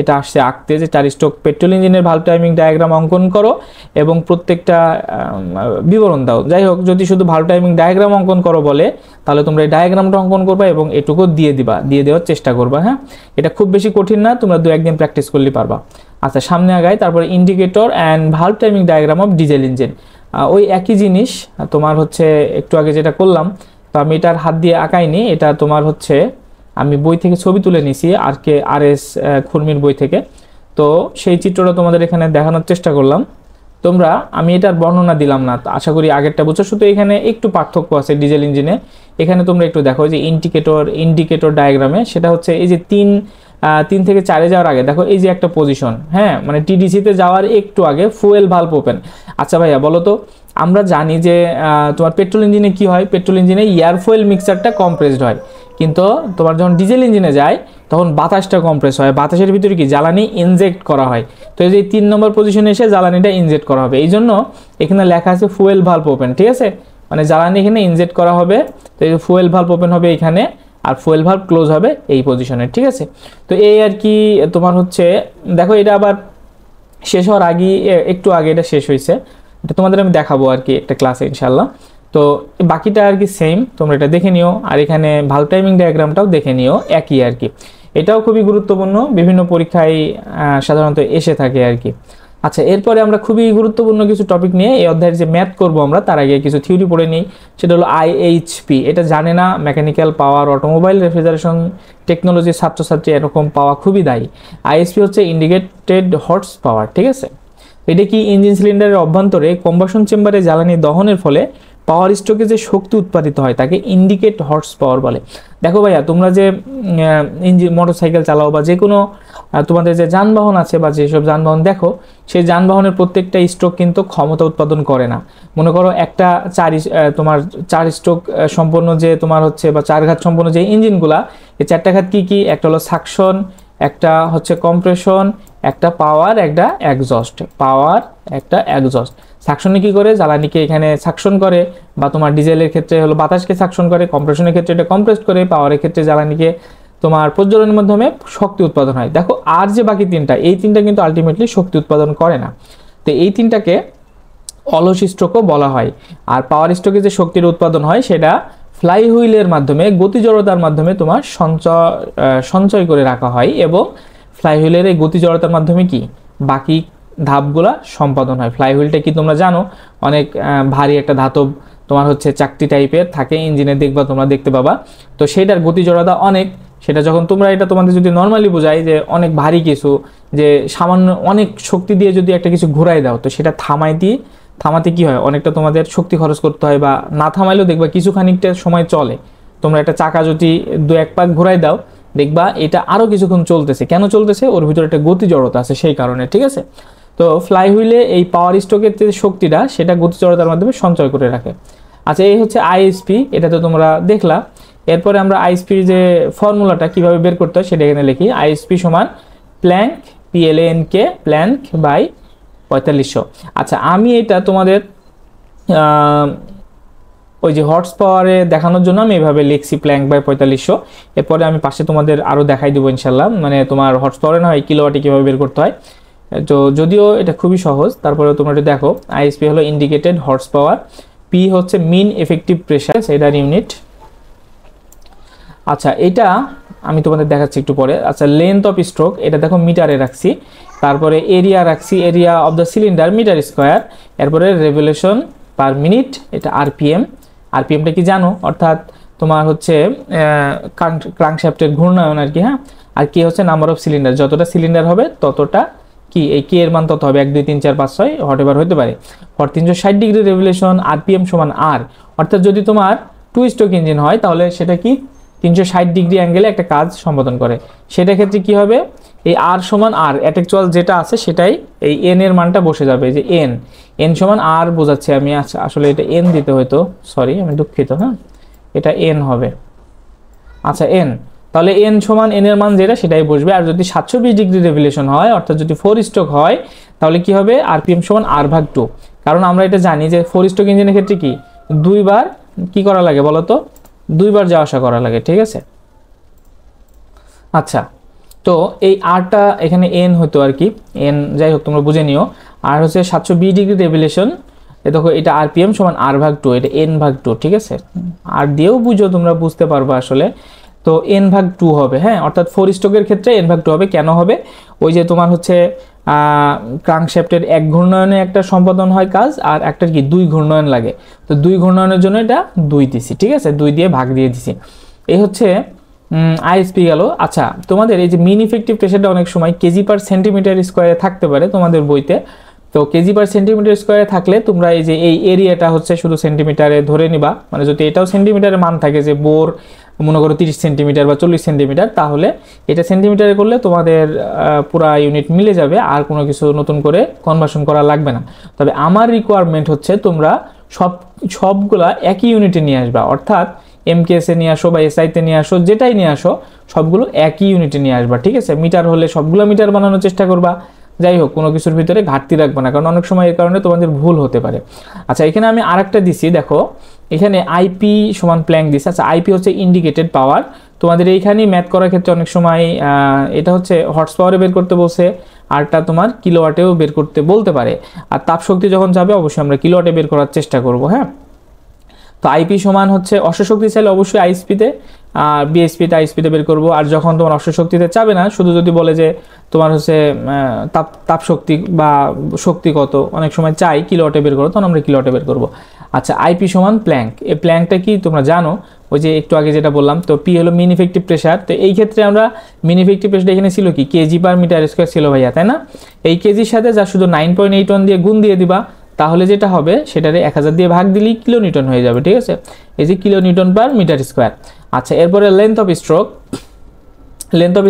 এটা আসছে আঁকতে, যে 4 স্ট্রোক পেট্রোল ইঞ্জিনের ভালভ টাইমিং ডায়াগ্রাম অঙ্কন করো এবং প্রত্যেকটা বিবরণ দাও। যাই হোক, যদি শুধু ভালভ টাইমিং ডায়াগ্রাম অঙ্কন করো বলে, তাহলে তোমরা এই ডায়াগ্রামটা অঙ্কন করবা এবং এটুকু দিয়ে দেওয়ার চেষ্টা করবা। হ্যাঁ, এটা খুব বেশি কঠিন না, তোমরা 2-1 দিন প্র্যাকটিস করলে পারবা। আচ্ছা, সামনে আগাই। তারপরে indicator and valve timing diagram of diesel engine, ওই একই জিনিস তোমার হচ্ছে একটু আগে যেটা করলাম, তো আমি এটার হাত দিয়ে আঁকাইনি, এটা তোমার হচ্ছে আমি বই থেকে ছবি তুলে নিছি, আর.এস. খুরমির বই থেকে। তো সেই চিত্রটা তোমাদের এখানে দেখানোর চেষ্টা করলাম। আমি এটার বর্ণনা দিলাম না, আশা করি আগেরটা বুঝছো। শুধু এখানে একটু পার্থক্য আছে ডিজেল ইঞ্জিনে। এখানে তোমরা একটু দেখো যে ইন্ডিকেটর ডায়াগ্রামে সেটা হচ্ছে এই যে 3 থেকে 4-এ যাওয়ার আগে দেখো এই যে একটা পজিশন, হ্যাঁ, মানে টিডিসিতে যাওয়ার একটু আগে ফুয়েল ভালভ ওপেন। আচ্ছা ভাইয়া বলো তো, আমরা জানি যে তোমার পেট্রোল ইঞ্জিনে কি হয়, পেট্রোল ইঞ্জিনে এয়ার ফুয়েল মিক্সারটা কম্প্রেসড হয়, কিন্তু তোমার যখন ডিজেল ইঞ্জিনে যায় তখন বাতাসটা কম্প্রেস হয়, বাতাসের ভিতরে কি জ্বালানি ইনজেক্ট করা হয়। তো এই যে 3 নম্বর পজিশনে এসে জ্বালানিটা ইনজেক্ট করা হবে, এই জন্য এখানে লেখা আছে ফুয়েল ভালভ ওপেন, ঠিক আছে, মানে জ্বালানি এখানে ইনজেক্ট করা হবে। তো এই যে ফুয়েল ভালভ ওপেন হবে এখানে, আর ফুয়েল ভালভ ক্লোজ হবে এই পজিশনে, ঠিক আছে। তো এই আর কি তোমার হচ্ছে দেখো, এটা আবার শেষ হওয়ার আগে একটু আগে এটা শেষ হয়েছে, এটা তোমাদের আমি দেখাবো আর কি একটা ক্লাসে ইনশাল্লাহ। তো বাকিটা আর কি সেম, তোমরা এটা দেখে নিও, আর এখানে ভালভ টাইমিং ডায়াগ্রামটাও দেখে নিও, একই আর কি। এটাও খুবই গুরুত্বপূর্ণ, বিভিন্ন পরীক্ষায় সাধারণত এসে থাকে আর কি। আচ্ছা, এরপরে আমরা খুবই গুরুত্বপূর্ণ কিছু টপিক নিয়ে এই অধ্যায়ের যে ম্যাথ করব আমরা, তার আগে কিছু থিওরি পড়ে নিই। সেটা হলো আইএইচপি। এটা জানে না, মেকানিক্যাল পাওয়ার অটোমোবাইল রেফ্রিজারেশন টেকনোলজির ছাত্রছাত্রী এরকম পাওয়া খুবই দায়ী। আইএইচপি হচ্ছে ইন্ডিকেটেড হর্স পাওয়ার, ঠিক আছে। এটা কি, ইঞ্জিন সিলিন্ডারের অভ্যন্তরে কম্বাসন চেম্বারে জ্বালানি দহনের ফলে পাওয়ার স্ট্রোকে যে শক্তি উৎপাদিত হয় তাকে ইন্ডিকেট হর্স পাওয়ার বলে। দেখো ভাইয়া, তোমরা যে মোটরসাইকেল চালাও বা যে কোনো তোমাদের যে যানবাহন আছে বা যেসব যানবাহন দেখো, সেই যানবাহনের প্রত্যেকটা স্ট্রোক কিন্তু ক্ষমতা উৎপাদন করে না। মনে করো একটা 4 স্ট্রোক সম্পন্ন যে তোমার হচ্ছে বা 4 ঘাত সম্পন্ন যে ইঞ্জিনগুলা, এই 4টা ঘাত কি কি, একটা হলো সাকশন, একটা হচ্ছে কম্প্রেশন, একটা পাওয়ার, একটা এক্সজস্ট। পাওয়ার, একটা এক্সজস্ট। সাকশনে কি করে, জ্বালানিকে এখানে সাকশন করে, বা তোমার ডিজেলের ক্ষেত্রে হলো বাতাসকে সাকশন করে, কম্প্রেশনের ক্ষেত্রে এটা কম্প্রেসড করে, পাওয়ারের ক্ষেত্রে জ্বালানিকে তোমার প্রজ্বলনের মাধ্যমে শক্তি উৎপাদন হয়। দেখো, আর যে বাকি 3টা, এই 3টা কিন্তু আলটিমেটলি শক্তি উৎপাদন করে না। তো এই 3টাকে অলস স্ট্রোকও বলা হয়। আর পাওয়ার স্ট্রোকে যে শক্তির উৎপাদন হয় সেটা ফ্লাই হুইলের মাধ্যমে, গতিজড়তার মাধ্যমে তোমার সঞ্চয় করে রাখা হয়, এবং ফ্লাই হুইলের এই গতিজড়তার মাধ্যমে কি বাকি ধাপগুলা সম্পাদন হয়। ফ্লাই হুইলটা কি তোমরা জানো, অনেক ভারী একটা ধাতব তোমার হচ্ছে চাকতি টাইপের থাকে, ইঞ্জিনে তোমরা দেখতে পাবা। তো সেটার গতিজড়তা অনেক, সেটা যখন তোমরা এটা তোমাদের যদি নর্মালি বোঝাই যে অনেক ভারী কিছু, যে সামান্য অনেক শক্তি দিয়ে যদি একটা কিছু ঘুরাই দাও, তো সেটা থামাতে কি হয়, অনেকটা তোমাদের শক্তি খরচ করতে হয়, বা না থামাইলেও দেখবা কিছু খানিকটা সময় চলে। তোমরা একটা চাকা যদি 2-1 পাক ঘুরাই দাও, দেখবা এটা আরো কিছুক্ষণ চলতেছে। কেন চলতেছে, ওর ভিতরে একটা গতি জড়তা আছে সেই কারণে, ঠিক আছে। তো ফ্লাই হুইলে এই পাওয়ার স্ট্রোকের যে শক্তিটা, সেটা গতি জড়তার মাধ্যমে সঞ্চয় করে রাখে। আচ্ছা, এই হচ্ছে আইএসপি, এটা তো তোমরা দেখলা। এরপরে আমরা আইএসপির যে ফর্মুলাটা কিভাবে বের করতে হয় সেটা এখানে লিখি। আইএসপি সমান প্ল্যাঙ্ক, PLANK, প্ল্যাঙ্ক বাই 4500। আচ্ছা, আমি এটা তোমাদের ওই যে হর্স পাওয়ারে দেখানোর জন্য আমি এভাবে লিখছি, প্ল্যাঙ্ক বাই 4500। এরপরে আমি পাশে তোমাদের আরও দেখাই দেবো ইনশাল্লাহ, মানে তোমার হর্স পাওয়ারে না হয় কিলোওয়াটে কীভাবে বের করতে হয়। তো যদিও এটা খুবই সহজ, তারপরে তোমরা এটা দেখো। আইএসপি হলো ইন্ডিকেটেড হর্স পাওয়ার, পি হচ্ছে মিন এফেক্টিভ প্রেশার, এটার ইউনিট। আচ্ছা, এটা আমি তোমাদের দেখাচ্ছি একটু পরে। আচ্ছা, লেন্থ অফ স্ট্রোক, এটা দেখো মিটারে রাখছি। তারপরে এরিয়া রাখছি, area of the cylinder metre square. এরপরে রেভলিউশন পার মিনিট, এটা আরপিএম। আরপিএমটা কি জানো, অর্থাৎ তোমার হচ্ছে ক্রাঙ্কশ্যাফটের ঘূর্ণায়ন আর কি। হ্যাঁ, আর কে হচ্ছে নাম্বার অফ সিলিন্ডার, যতটা সিলিন্ডার হবে ততটা কি এই কে এর মান তত হবে, 1 2 3 4 5 6 হোয়াট এভার হতে পারে। ফর 360 ডিগ্রি রেভলিউশন আরপিএম সমান আর, অর্থাৎ যদি তোমার টু স্ট্রোক ইঞ্জিন হয় তাহলে সেটা কি 360 ডিগ্রি অ্যাঙ্গেলে একটা কাজ সম্পাদন করে। সেটা ক্ষেত্রে কি হবে, এই আর সমান আর অ্যাটেকচুয়াল যেটা আছে সেটাই এই এন এর মানটা বসে যাবে, যে এন এন সমান আর বোঝাচ্ছি আমি। আচ্ছা আসলে এটা এন দিতে হয়তো, সরি আমি দুঃখিত, হ্যাঁ এটা এন হবে। আচ্ছা এন, তাহলে এন সমান এন এর মান যেটা সেটাই বসবে। আর যদি 720 ডিগ্রি রেভলিউশন হয় অর্থাৎ যদি 4 স্ট্রোক হয় তাহলে কি হবে, আরপিএম সমান আর ভাগ 2। কারণ আমরা এটা জানি যে 4 স্ট্রোক ইঞ্জিনের ক্ষেত্রে কি দুইবার কি করা লাগে বলো তো, দুইবার যাওয়া আসা করা লাগে, ঠিক আছে। আচ্ছা তো এই আরটা এখানে এন হতো আর কি, এন যাই হোক তোমরা বুঝে নিও। আর হচ্ছে 720 ডিগ্রি রেভলিউশন, দেখো এটা আরপিএম সমান আর ভাগ 2, এটা এন ভাগ 2, ঠিক আছে। আর দিয়েও বুঝো, তোমরা বুঝতে পারবা আসলে। তো এন ভাগ 2 হবে, হ্যাঁ, অর্থাৎ 4 স্ট্রোকের ক্ষেত্রে এন ভাগ 2 হবে। কেন হবে, ওই যে তোমার হচ্ছে ক্রাঙ্কশ্যাফটের 1 ঘূর্ণয়নে একটা সম্পাদন হয় কাজ, আর একটার কি 2 ঘূর্ণয়ন লাগে। তো 2 ঘূর্ণয়নের জন্য এটা 2 দিছি, ঠিক আছে, 2 দিয়ে ভাগ দিয়ে দিছি। এই হচ্ছে আইএসপি গেল। আচ্ছা তোমাদের এই যে মিন ইফেক্টিভ প্রেশারটা অনেক সময় কেজি পার সেন্টিমিটার স্কোয়ারে থাকতে পারে তোমাদের বইতে। তো কেজি পার সেন্টিমিটার স্কোয়ারে থাকলে তোমরা এই যে এই এরিয়াটা হচ্ছে শুধু সেন্টিমিটারে ধরে নিবা, মানে যদি এটাও সেন্টিমিটারে মান থাকে যে বোর মনে করো 30 সেন্টিমিটার বা 40 সেন্টিমিটার, তাহলে এটা সেন্টিমিটারে করলে তোমাদের পুরা ইউনিট মিলে যাবে, আর কোনো কিছু নতুন করে কনভার্সন করা লাগবে না। তবে আমার রিকোয়ারমেন্ট হচ্ছে তোমরা সবগুলা একই ইউনিটে নিয়ে আসবা, অর্থাৎ এমকেএসে নিয়ে আসো বা এসআইতে নিয়ে আসো, যেটাই নিয়ে আসো সবগুলো একই ইউনিটে নিয়ে আসবা, ঠিক আছে। মিটার হলে সবগুলো মিটার বানানোর চেষ্টা করবা, যাই হোক কোনো কিছুর ভিতরে ঘাটতি রাখবে না, কারণ অনেক সময় এর কারণে তোমাদের ভুল হতে পারে। আচ্ছা এখানে আমি আরেকটা দিছি, দেখো এখানে আইপি সমান প্ল্যাঙ্ক দিছি। আচ্ছা আইপি হচ্ছে ইন্ডিকেটেড পাওয়ার, তোমাদের এইখানেই ম্যাথ করার ক্ষেত্রে অনেক সময় এটা হচ্ছে হর্স পাওয়ারে বের করতে বলছে, আরটা তোমার কিলোওয়াটেও বের করতে বলতে পারে। আর তাপশক্তি যখন যাবে অবশ্যই আমরা কিলোওয়াটে বের করার চেষ্টা করব, হ্যাঁ। তো আইপি সমান হচ্ছে অশ্বশক্তি চাইলে অবশ্যই আইএসপিতে, আর বিএসপিতে আইএসপিতে বের করব। আর যখন তোমার অশ্বশক্তিতে চাবে না, শুধু যদি বলে যে তোমার হচ্ছে তাপশক্তি বা শক্তি কত, অনেক সময় চাই কিলোওয়াটে বের করো, তখন আমরা কিলোওয়াটে বের করব। আচ্ছা আইপি সমান প্ল্যাঙ্ক, এই প্ল্যাঙ্কটা কি তোমরা জানো, ওই যে একটু আগে যেটা বললাম। তো পি হলো মিন ইফেক্টিভ প্রেশার। তো এই ক্ষেত্রে আমরা মিন ইফেক্টিভ প্রেশার এখানে ছিল কি কেজি পার মিটার স্কোয়ার ছিল ভাইয়া, তাই না। এই কেজির সাথে যা শুধু 9.81 দিয়ে গুণ দিয়ে দিবা, তাহলে যেটা হবে সেটারে 1000 দিয়ে ভাগ দিলেই কিলো নিউটন হয়ে যাবে, ঠিক আছে। এই যে kilo newton per metre square. আচ্ছা এরপরে length of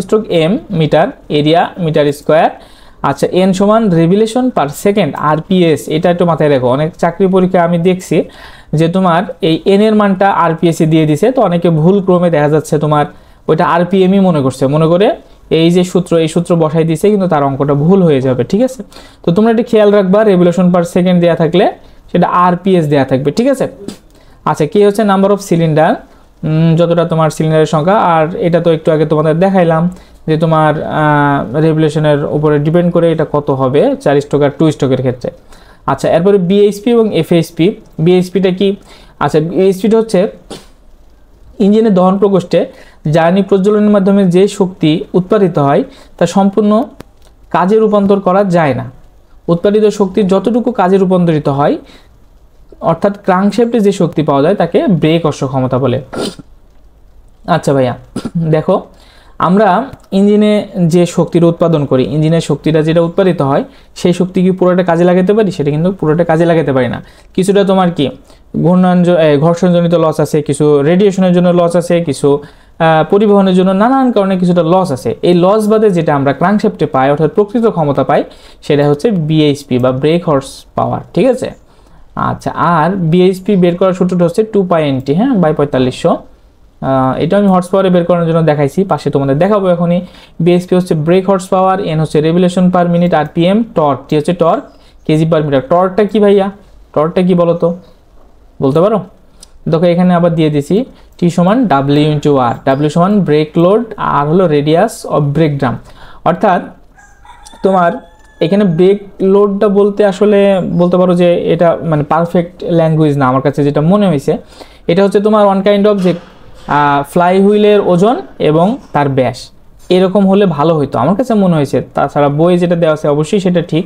stroke M metre, area metre square. আচ্ছা এন সমান রেভলিউশন পার সেকেন্ড আরপিএস, এটা একটু মাথায় রাখো। অনেক চাকরি পরীক্ষায় আমি দেখছি যে তোমার এই এন এর মানটা আরপিএসে দিয়ে দিছে, তো অনেকে ভুল ক্রমে দেখা যাচ্ছে তোমার ওইটা আরপিএমই মনে করে এই যে এই সূত্র বসাই দিছে, কিন্তু তার অঙ্কটা ভুল হয়ে যাবে, ঠিক আছে। তো তোমরা এটা খেয়াল রাখবা, রেভলিউশন পার সেকেন্ড দেওয়া থাকলে সেটা আরপিএস দেওয়া থাকবে, ঠিক আছে। আচ্ছা কি হচ্ছে নাম্বার অফ সিলিন্ডার, যতটা তোমার সিলিন্ডারের সংখ্যা। আর এটা তো একটু আগে তোমাদের দেখাইলাম যে তোমার রেভলিউশনের উপরে ডিপেন্ড করে এটা কত হবে 4 স্ট্রোক আর 2 স্ট্রোকের ক্ষেত্রে। আচ্ছা এরপরে বিএইচপি এবং এফএইচপি। বিএইচপিটা কি, আচ্ছা বিএইচপিটা হচ্ছে ইঞ্জিনের দহন প্রকোষ্ঠে জ্বালানি প্রজ্বলনের মাধ্যমে যে শক্তি উৎপাদিত হয় তা সম্পূর্ণ কাজে রূপান্তর করা যায় না। উৎপাদিত শক্তির যতটুকু কাজে রূপান্তরিত হয়, অর্থাৎ ক্রাঙ্কশ্যাফটে যে শক্তি পাওয়া যায় তাকে ব্রেক অশ্ব ক্ষমতা বলে। আচ্ছা ভাইয়া দেখো, আমরা ইঞ্জিনে যে শক্তির উৎপাদন করি, ইঞ্জিনের শক্তিটা যেটা উৎপাদিত হয় সেই শক্তি কি পুরোটা কাজে লাগাতে পারি, সেটা কিন্তু পুরোটা কাজে লাগাতে পারি না। কিছুটা তোমার কি ঘর্ষণজনিত লস আছে, কিছু রেডিয়েশনের জন্য লস আছে, কিছু পরিবহনের জন্য নানান কারণে কিছুটা লস আছে। এই লস বাদে যেটা আমরা ক্রাঙ্কশ্যাফটে পাই অর্থাৎ প্রকৃত ক্ষমতা পাই, সেটা হচ্ছে বিএইচপি বা ব্রেক হর্স পাওয়ার, ঠিক আছে। আচ্ছা আর বিএইচপি বের করার সূত্রটা হচ্ছে 2π/NT, হ্যাঁ, বাই 4500। এটা আমি হর্স পাওয়ারে বের করার জন্য দেখাইছি, পাশে তোমাদের দেখাবো এখনই। বিএইচপি হচ্ছে ব্রেক হর্স পাওয়ার, এন হচ্ছে revolution per minute, RPM, torque T হচ্ছে টর্ক কেজি পার মিটার। টর্কটা কি ভাইয়া, টর্কটা কি বলো তো, বলতে পারো? দেখো এখানে আবার দিয়ে দিছি টি সমান ডাব্লিউ ইন্টু আর, ডাব্লিউ সমান ব্রেক লোড, আর হলো রেডিয়াস অফ ব্রেক ড্রাম। অর্থাৎ তোমার এখানে ব্রেক লোডটা বলতে আসলে বলতে পারো যে এটা মানে পারফেক্ট ল্যাঙ্গুয়েজ না, আমার কাছে যেটা মনে হয়েছে এটা হচ্ছে তোমার ওয়ান কাইন্ড অফ যে ফ্লাই হুইলের ওজন এবং তার ব্যাস, এরকম হলে ভালো হতো আমার কাছে মনে হয়েছে। তাছাড়া বই যেটা দেওয়া আছে অবশ্যই সেটা ঠিক,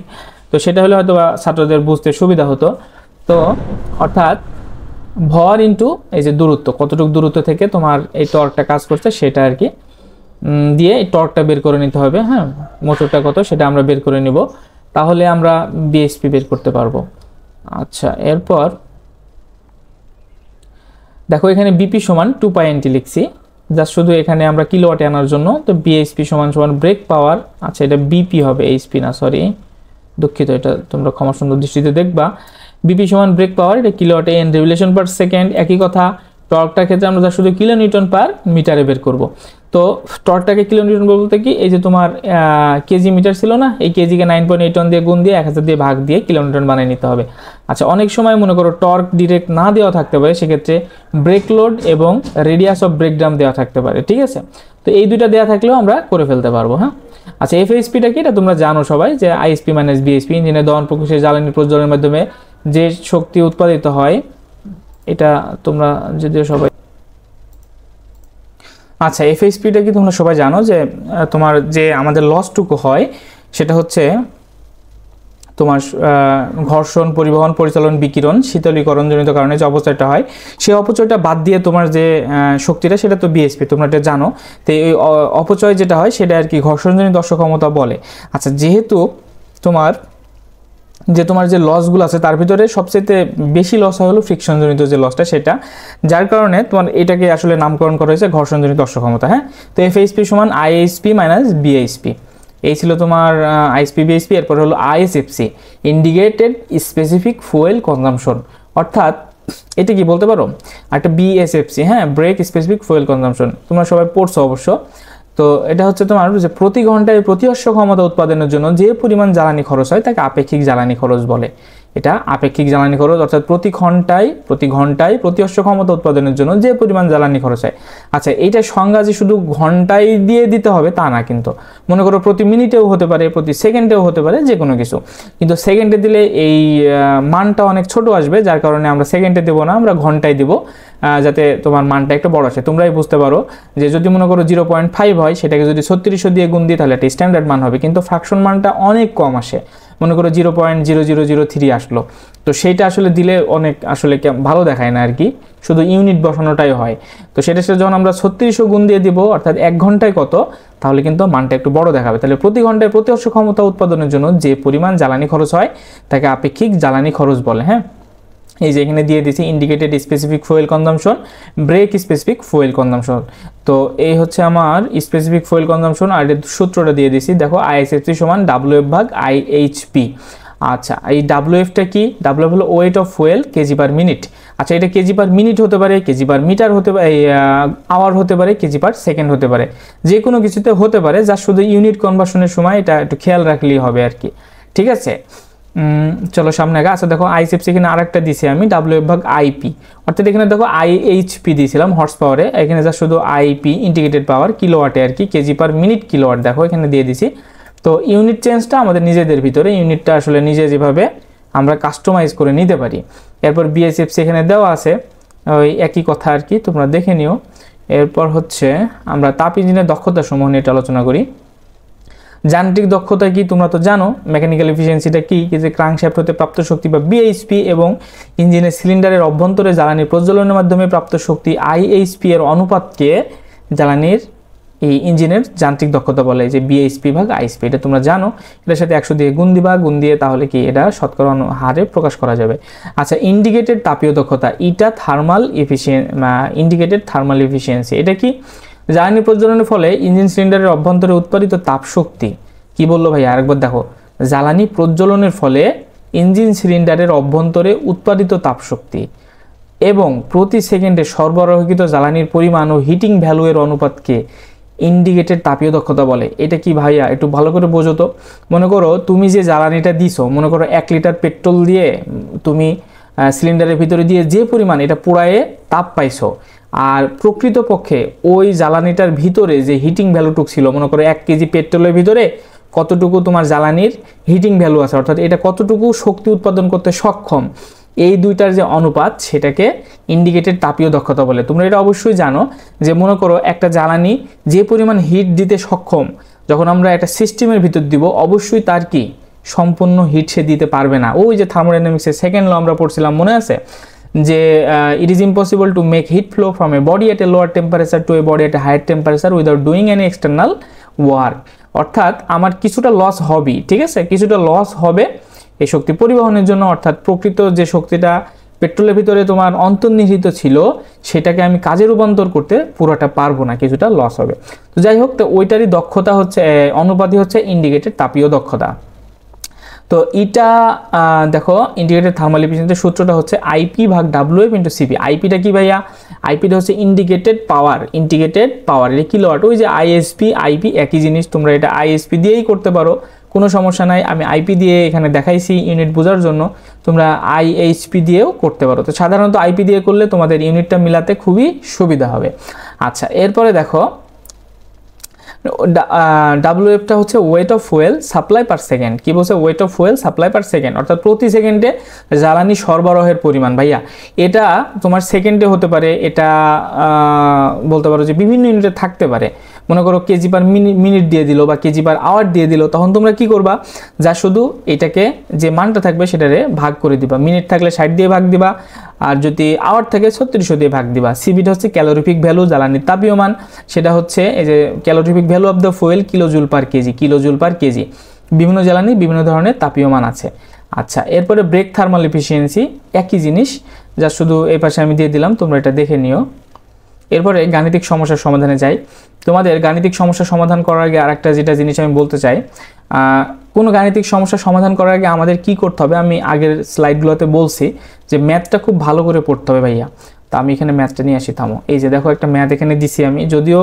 তো সেটা হলে হয়তো ছাত্রদের বুঝতে সুবিধা হতো। তো অর্থাৎ ভর ইন্টু এই যে দূরত্ব, কতটুকু দূরত্ব থেকে তোমার এই টর্কটা কাজ করছে সেটা আর কি দিয়ে এই টর্কটা বের করে নিতে হবে, হ্যাঁ। মোটরটা কত সেটা আমরা বের করে নিব, তাহলে আমরা বিএসপি বের করতে পারবো। আচ্ছা এরপর দেখো এখানে বিপি সমান 2 পাই এনটি লিখছি, জাস্ট শুধু এখানে আমরা কিলোওয়াটে আনার জন্য। তো বিএইচপি সমান সমান ব্রেক পাওয়ার, আচ্ছা এটা বিপি হবে, এইচপি না, সরি দুঃখিত, এটা তোমরা ক্ষমা সুন্দর দৃষ্টিতে দেখবা। বিপি সমান ব্রেক পাওয়ার, এটা কিলোওয়াটে এন রেভলিউশন পার সেকেন্ড। একই কথা টর্কটার ক্ষেত্রে আমরা শুধু কিলো নিউটন পার মিটারে বের করব। তো টর্কটাকে কিলো নিউটন বলতে কি, এই যে তোমার কেজি মিটার ছিল না, এই কেজিকে 9.81 দিয়ে গুণ দিয়ে 1000 দিয়ে ভাগ দিয়ে কিলো নিউটন বানিয়ে নিতে হবে। আচ্ছা অনেক সময় মনে করো টর্ক ডিরেক্ট না দেওয়া থাকতে পারে, সেক্ষেত্রে ব্রেক লোড এবং রেডিয়াস অফ ব্রেকডাউন দেওয়া থাকতে পারে, ঠিক আছে। তো এই দুইটা দেওয়া থাকলেও আমরা করে ফেলতে পারবো। হ্যাঁ আচ্ছা এফএইচপিটা কি, এটা তোমরা জানো সবাই যে আইএসপি মাইনাস বিএসপি, ইঞ্জিনের দহন প্রক্রিয়ায় জ্বালানি প্রজ্বলনের মাধ্যমে যে শক্তি উৎপাদিত হয়, এটা তোমরা যদিও সবাই, আচ্ছা এফএইচপিটা কি তোমরা সবাই জানো যে তোমার যে আমাদের লসটুকু হয় সেটা হচ্ছে তোমার ঘর্ষণ, পরিবহন, পরিচালন, বিকিরণ, শীতলীকরণজনিত কারণে যে অপচয়টা হয়, সেই অপচয়টা বাদ দিয়ে তোমার যে শক্তিটা, সেটা তো বিএসপি, তোমরা এটা জানো। তো এই অপচয় যেটা হয় সেটা আর কি ঘর্ষণজনিত অক্ষমতা বলে। আচ্ছা যেহেতু তোমার যে লসগুলো আছে তার ভিতরে সবচেয়ে বেশি লস হয় হলো ফ্রিকশনজনিত যে লসটা, সেটা, যার কারণে তোমার এটাকে আসলে নামকরণ করা হয়েছে ঘর্ষণজনিত অক্ষমতা। হ্যাঁ তো এফএইচপি সমান আইএইচপি মাইনাস বিএইচপি, এই ছিল তোমার আইএসপি বিএইচপি। এরপর হলো আইএসএফসি, ইন্ডিকেটেড স্পেসিফিক ফুয়েল কনজাম্পশন, অর্থাৎ এটা কি বলতে পারো একটা বিএসএফসি, হ্যাঁ ব্রেক স্পেসিফিক ফুয়েল কনজাম্পশন, তোমরা সবাই পড়ছো অবশ্য। তো এটা হচ্ছে তোমার যে প্রতি ঘন্টায় প্রতিহর্ষ ক্ষমতা উৎপাদনের জন্য যে পরিমাণ জ্বালানি খরচ হয় তাকে আপেক্ষিক জ্বালানি খরচ বলে। এটা আপেক্ষিক জ্বালানি খরচ, অর্থাৎ প্রতি ঘন্টায় প্রতিহর্ষ ক্ষমতা উৎপাদনের জন্য যে পরিমাণ জ্বালানি খরচ হয়। আচ্ছা এইটা সংজ্ঞা যে শুধু ঘন্টায় দিয়ে দিতে হবে তা না, কিন্তু মনে করো প্রতি মিনিটেও হতে পারে, প্রতি সেকেন্ডেও হতে পারে, যে কোনো কিছু। কিন্তু সেকেন্ডে দিলে এই মানটা অনেক ছোট আসবে, যার কারণে আমরা সেকেন্ডে দেবো না, আমরা ঘন্টায় দিব, যাতে তোমার মানটা একটু বড় আসে। তোমরাই বুঝতে পারো যে যদি মনে করো 0.5 হয়, সেটাকে যদি 3600 দিয়ে গুণ দিই তাহলে একটা স্ট্যান্ডার্ড মান হবে, কিন্তু ফ্র্যাকশন মানটা অনেক কম আসে, মনে করো 0.0003 আসলো। তো সেইটা আসলে দিলে অনেক আসলে ভালো দেখায় না আর কি, শুধু ইউনিট বসানোটাই হয়। তো সেটা যখন আমরা 3600 গুণ দিয়ে দিব, অর্থাৎ 1 ঘন্টায় কত, তাহলে কিন্তু মানটা একটু বড় দেখাবে। তাহলে প্রতি ঘন্টায় প্রতিহর্ষ ক্ষমতা উৎপাদনের জন্য যে পরিমাণ জ্বালানি খরচ হয় তাকে আপেক্ষিক জ্বালানি খরচ বলে। হ্যাঁ এই যে এখানে দিয়ে দিয়েছি indicated specific fuel consumption, brake specific fuel consumption. তো এই হচ্ছে আমার স্পেসিফিক ফুয়েল কনজাম্পশন, আর এর সূত্রটা দিয়ে দিয়েছি, দেখো আইএসএফসি সমান WF ভাগ IHP। আচ্ছা এই WFটা কি, WF হলো weight of fuel KG per minute. আচ্ছা এটা কেজি পার মিনিট হতে পারে, কেজি পার মিটার হতে পারে, আওয়ার হতে পারে, কেজি পার সেকেন্ড হতে পারে, যে কোনো কিছুতে হতে পারে, যা শুধু ইউনিট কনভার্সনের সময় এটা একটু খেয়াল রাখলেই হবে আর কি, ঠিক আছে। চলো সামনে আগে। আচ্ছা দেখো আইএসএফসি এখানে আরেকটা দিছি আমি, WF ভাগ IP, অর্থাৎ এখানে দেখো IHP দিয়েছিলাম হর্স পাওয়ারে, এখানে যা শুধু IP ইন্টিগ্রেটেড পাওয়ার কিলোওয়াটে আর কি, কেজি পার মিনিট কিলোওয়াট দেখো এখানে দিয়ে দিছি। তো ইউনিট চেঞ্জটা আমাদের নিজেদের ভিতরে, ইউনিটটা আসলে নিজে যেভাবে আমরা কাস্টমাইজ করে নিতে পারি। এরপর বিএসএফসি এখানে দেওয়া আছে, ওই একই কথা আর কি, তোমরা দেখে নিও। এরপর হচ্ছে আমরা তাপ ইঞ্জিনের দক্ষতা সমূহ নিয়ে আলোচনা করি। যান্ত্রিক দক্ষতা কি তোমরা তো জানো, মেকানিক্যাল এফিসিয়েন্সিটা কি, যে ক্রাঙ্কশ্যাফট হতে প্রাপ্ত শক্তি বা বিএইচপি এবং ইঞ্জিনের সিলিন্ডারের অভ্যন্তরে জ্বালানি প্রজ্বলনের মাধ্যমে প্রাপ্ত শক্তি আইএইচপি এর অনুপাতকে জ্বালানির এই ইঞ্জিনের যান্ত্রিক দক্ষতা বলে, যে বিএইচপি ভাগ আইএসপি। এটা তোমরা জানো, এটার সাথে 100 দিয়ে গুণ দিবা, গুণ দিয়ে তাহলে কি এটা শতকরা হারে প্রকাশ করা যাবে। আচ্ছা ইন্ডিকেটেড তাপীয় দক্ষতা, এটা থার্মাল ইন্ডিকেটেড থার্মাল এফিসিয়েন্সি, এটা কি জ্বালানি প্রজ্বলনের ফলে ইঞ্জিন সিলিন্ডারের অভ্যন্তরে উৎপাদিত তাপ শক্তি, কি বললো ভাই আরেকবার দেখো, জ্বালানি প্রজ্বলনের ফলে ইঞ্জিন সিলিন্ডারের অভ্যন্তরে উৎপাদিত তাপ শক্তি এবং প্রতি সেকেন্ডে সরবরাহকৃত জ্বালানির পরিমাণ ও হিটিং ভ্যালু এর অনুপাতকে ইন্ডিকেটেড তাপীয় দক্ষতা বলে। এটা কি ভাইয়া একটু ভালো করে বোঝো তো। মনে করো তুমি যে জ্বালানিটা দিছো, মনে করো 1 লিটার পেট্রোল দিয়ে তুমি সিলিন্ডারের ভিতরে দিয়ে যে পরিমাণ এটা পোড়ায়ে তাপ পাইছো, আর প্রকৃতপক্ষে ওই জ্বালানিটার ভিতরে যে হিটিং ভ্যালুটুক ছিল, মনে করো 1 কেজি পেট্রোলের ভিতরে কতটুকু তোমার জ্বালানির হিটিং ভ্যালু আছে, অর্থাৎ এটা কতটুকু শক্তি উৎপাদন করতে সক্ষম, এই দুইটার যে অনুপাত সেটাকে ইন্ডিকেটেড তাপীয় দক্ষতা বলে। তোমরা এটা অবশ্যই জানো যে মনে করো একটা জ্বালানি যে পরিমাণ হিট দিতে সক্ষম, যখন আমরা একটা সিস্টেমের ভিতর দিব, অবশ্যই তার কি সম্পূর্ণ হিট সে দিতে পারবে না। ওই যে থার্মোডাইনামিক্সের সেকেন্ড ল আমরা পড়ছিলাম, মনে আছে, যে it is impossible to make heat flow from a body at a lower temperature to a body at a higher temperature without doing any external work. অর্থাৎ আমার কিছুটা লস হবে, ঠিক আছে, কিছুটা লস হবে এই শক্তি পরিবহনের জন্য, অর্থাৎ প্রকৃত যে শক্তিটা পেট্রোলের ভিতরে তোমার অন্তর্নিহিত ছিল সেটাকে আমি কাজে রূপান্তর করতে পুরোটা পারবো না, কিছুটা লস হবে। তো যাই হোক, তো ওইটারই দক্ষতা হচ্ছে অনুপাতই হচ্ছে ইন্ডিকেটেড তাপীয় দক্ষতা। তো এটা দেখো ইন্ডিকেটেড থার্মাল এফিসিয়েন্সির সূত্রটা হচ্ছে আইপি ভাগ ডাব্লিউএফ ইন্টু সিপি। আইপিটা কি ভাইয়া? আইপিটা হচ্ছে ইন্ডিকেটেড পাওয়ার, ইন্ডিকেটেড পাওয়ার এটা কিলোওয়াট। ওই যে আইএসপি আইপি একই জিনিস, তোমরা এটা আইএসপি দিয়েই করতে পারো, কোনো সমস্যা নাই। আমি আইপি দিয়ে এখানে দেখাইছি ইউনিট বোঝার জন্য, তোমরা আইএইচপি দিয়েও করতে পারো। তো সাধারণত আইপি দিয়ে করলে তোমাদের ইউনিটটা মিলাতে খুবই সুবিধা হবে। আচ্ছা, এরপরে দেখো ডাব্লিউএফটা হচ্ছে weight of fuel supply per second. কি বলছে? Weight of fuel supply per second, অর্থাৎ প্রতি সেকেন্ডে জ্বালানি সরবরাহের পরিমাণ। ভাইয়া এটা তোমার সেকেন্ডে হতে পারে, এটা বলতে পারো যে বিভিন্ন ইউনিটে থাকতে পারে। মনে করো কেজি পার মিনিট দিয়ে দিল বা কেজি পার আওয়ার দিয়ে দিল, তখন তোমরা কি করবা? যা শুধু এটাকে যে মানটা থাকবে সেটারে ভাগ করে দিবা। মিনিট থাকলে 60 দিয়ে ভাগ দিবা, আর যদি আওয়ার থাকে 3600 দিয়ে ভাগ দিবা। সিবিটা হচ্ছে ক্যালোরিফিক ভ্যালু, জ্বালানির তাপীয় মান, সেটা হচ্ছে এই যে calorific value of the fuel kilojoule per KG, kilojoule per KG. বিভিন্ন জ্বালানি বিভিন্ন ধরনের তাপীয় মান আছে। আচ্ছা, এরপরে ব্রেক থার্মাল এফিসিয়েন্সি, একই জিনিস, যা শুধু এই পাশে আমি দিয়ে দিলাম, তোমরা এটা দেখে নিও। এরপরে গাণিতিক সমস্যার সমাধানে যাই। তোমাদের গাণিতিক সমস্যা সমাধান করার আগে আরেকটা যেটা জিনিস আমি বলতে চাই, কোনো গাণিতিক সমস্যা সমাধান করার আগে আমাদের কি করতে হবে, আমি আগের স্লাইডগুলোতে বলছি যে ম্যাথটা খুব ভালো করে পড়তে হবে ভাইয়া। তা আমি এখানে ম্যাথটা নিয়ে আসি, থামো। এই যে দেখো একটা ম্যাথ এখানে দিছি আমি, যদিও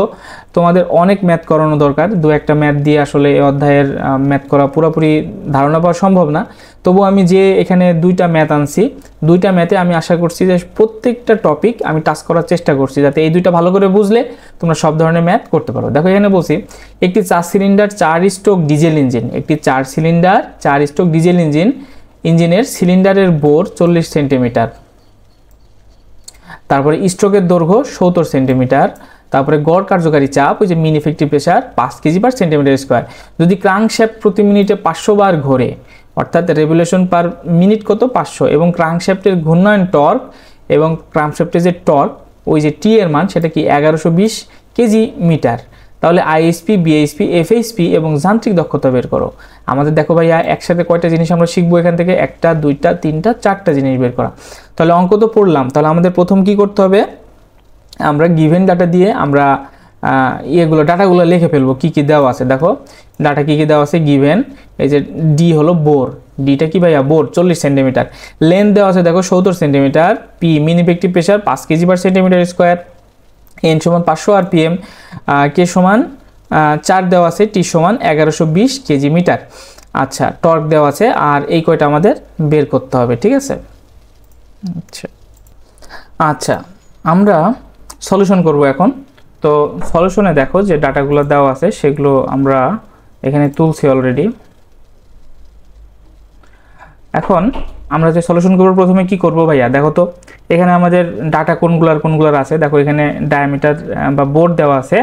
তোমাদের অনেক ম্যাথ করানো দরকার, দু একটা ম্যাথ দিয়ে আসলে এই অধ্যায়ের ম্যাথ করা পুরোপুরি ধারণা পাওয়া সম্ভব না। তবু আমি যে এখানে দুইটা ম্যাথ আনছি, দুইটা ম্যাথে আমি আশা করছি যে প্রত্যেকটা টপিক আমি টাচ করার চেষ্টা করছি, যাতে এই দুইটা ভালো করে বুঝলে তোমরা সব ধরনের ম্যাথ করতে পারো। দেখো এখানে বলছি একটি 4 সিলিন্ডার 4 স্ট্রোক ডিজেল ইঞ্জিন, একটি 4 সিলিন্ডার 4 স্ট্রোক ডিজেল ইঞ্জিনের সিলিন্ডারের বোর 40 সেন্টিমিটার, তারপরে স্ট্রোকের দৈর্ঘ্য 70 সেন্টিমিটার, তারপরে গড় কার্যকারী চাপ ওই যে mean effective pressure 5 KG per centimetre square. যদি ক্রাঙ্কশ্যাফট প্রতি মিনিটে 500 বার ঘোরে, অর্থাৎ রেভলিউশন পার মিনিট কত? 500, এবং ক্রাঙ্কশ্যাফটের ঘূর্ণায়ন টর্ক এবং ক্রাঙ্কশ্যাফটের যে টর্ক ওই যে টি এর মান সেটা কি 1120 কেজি মিটার, তাহলে আইএসপি, বিএইচপি, এফএইচপি এবং যান্ত্রিক দক্ষতা বের করো। আমাদের দেখো ভাইয়া একসাথে কয়টা জিনিস আমরা শিখবো এখান থেকে? 1টা 2টা 3টা 4টা জিনিস বের করা। তাহলে অঙ্ক তো পড়লাম, তাহলে আমাদের প্রথম কি করতে হবে? আমরা গিভেন ডাটা দিয়ে আমরা ইয়েগুলো ডাটাগুলো লিখে ফেলবো, কি কি দেওয়া আছে। দেখো ডাটা কি কি দেওয়া আছে গিভেন, এই যে ডি হলো বোর, ডিটা কি ভাইয়া? Bore 40 centimetre. লেন্থ দেওয়া আছে দেখো 70 centimetre. P mean effective pressure 5 KG per centimetre square. N সমান 500 আরপিএম। কে সমান 4 দেওয়া আছে, টি সমান 1120 কেজি মিটার। আচ্ছা, টর্ক দেওয়া আছে, আর এই কয়টা আমাদের বের করতে হবে, ঠিক আছে? আচ্ছা আচ্ছা, আমরা সলিউশন করব এখন। তো সলিউশনে দেখো যে ডাটাগুলো দেওয়া আছে সেগুলো আমরা এখানে তুলছি অলরেডি। এখন আমরা যে সলিউশন করব, প্রথমে কি করব ভাইয়া? দেখো তো এখানে আমাদের ডাটা কোনগুলার আছে। দেখো এখানে ডায়ামিটার বা বোর্ড দেওয়া আছে,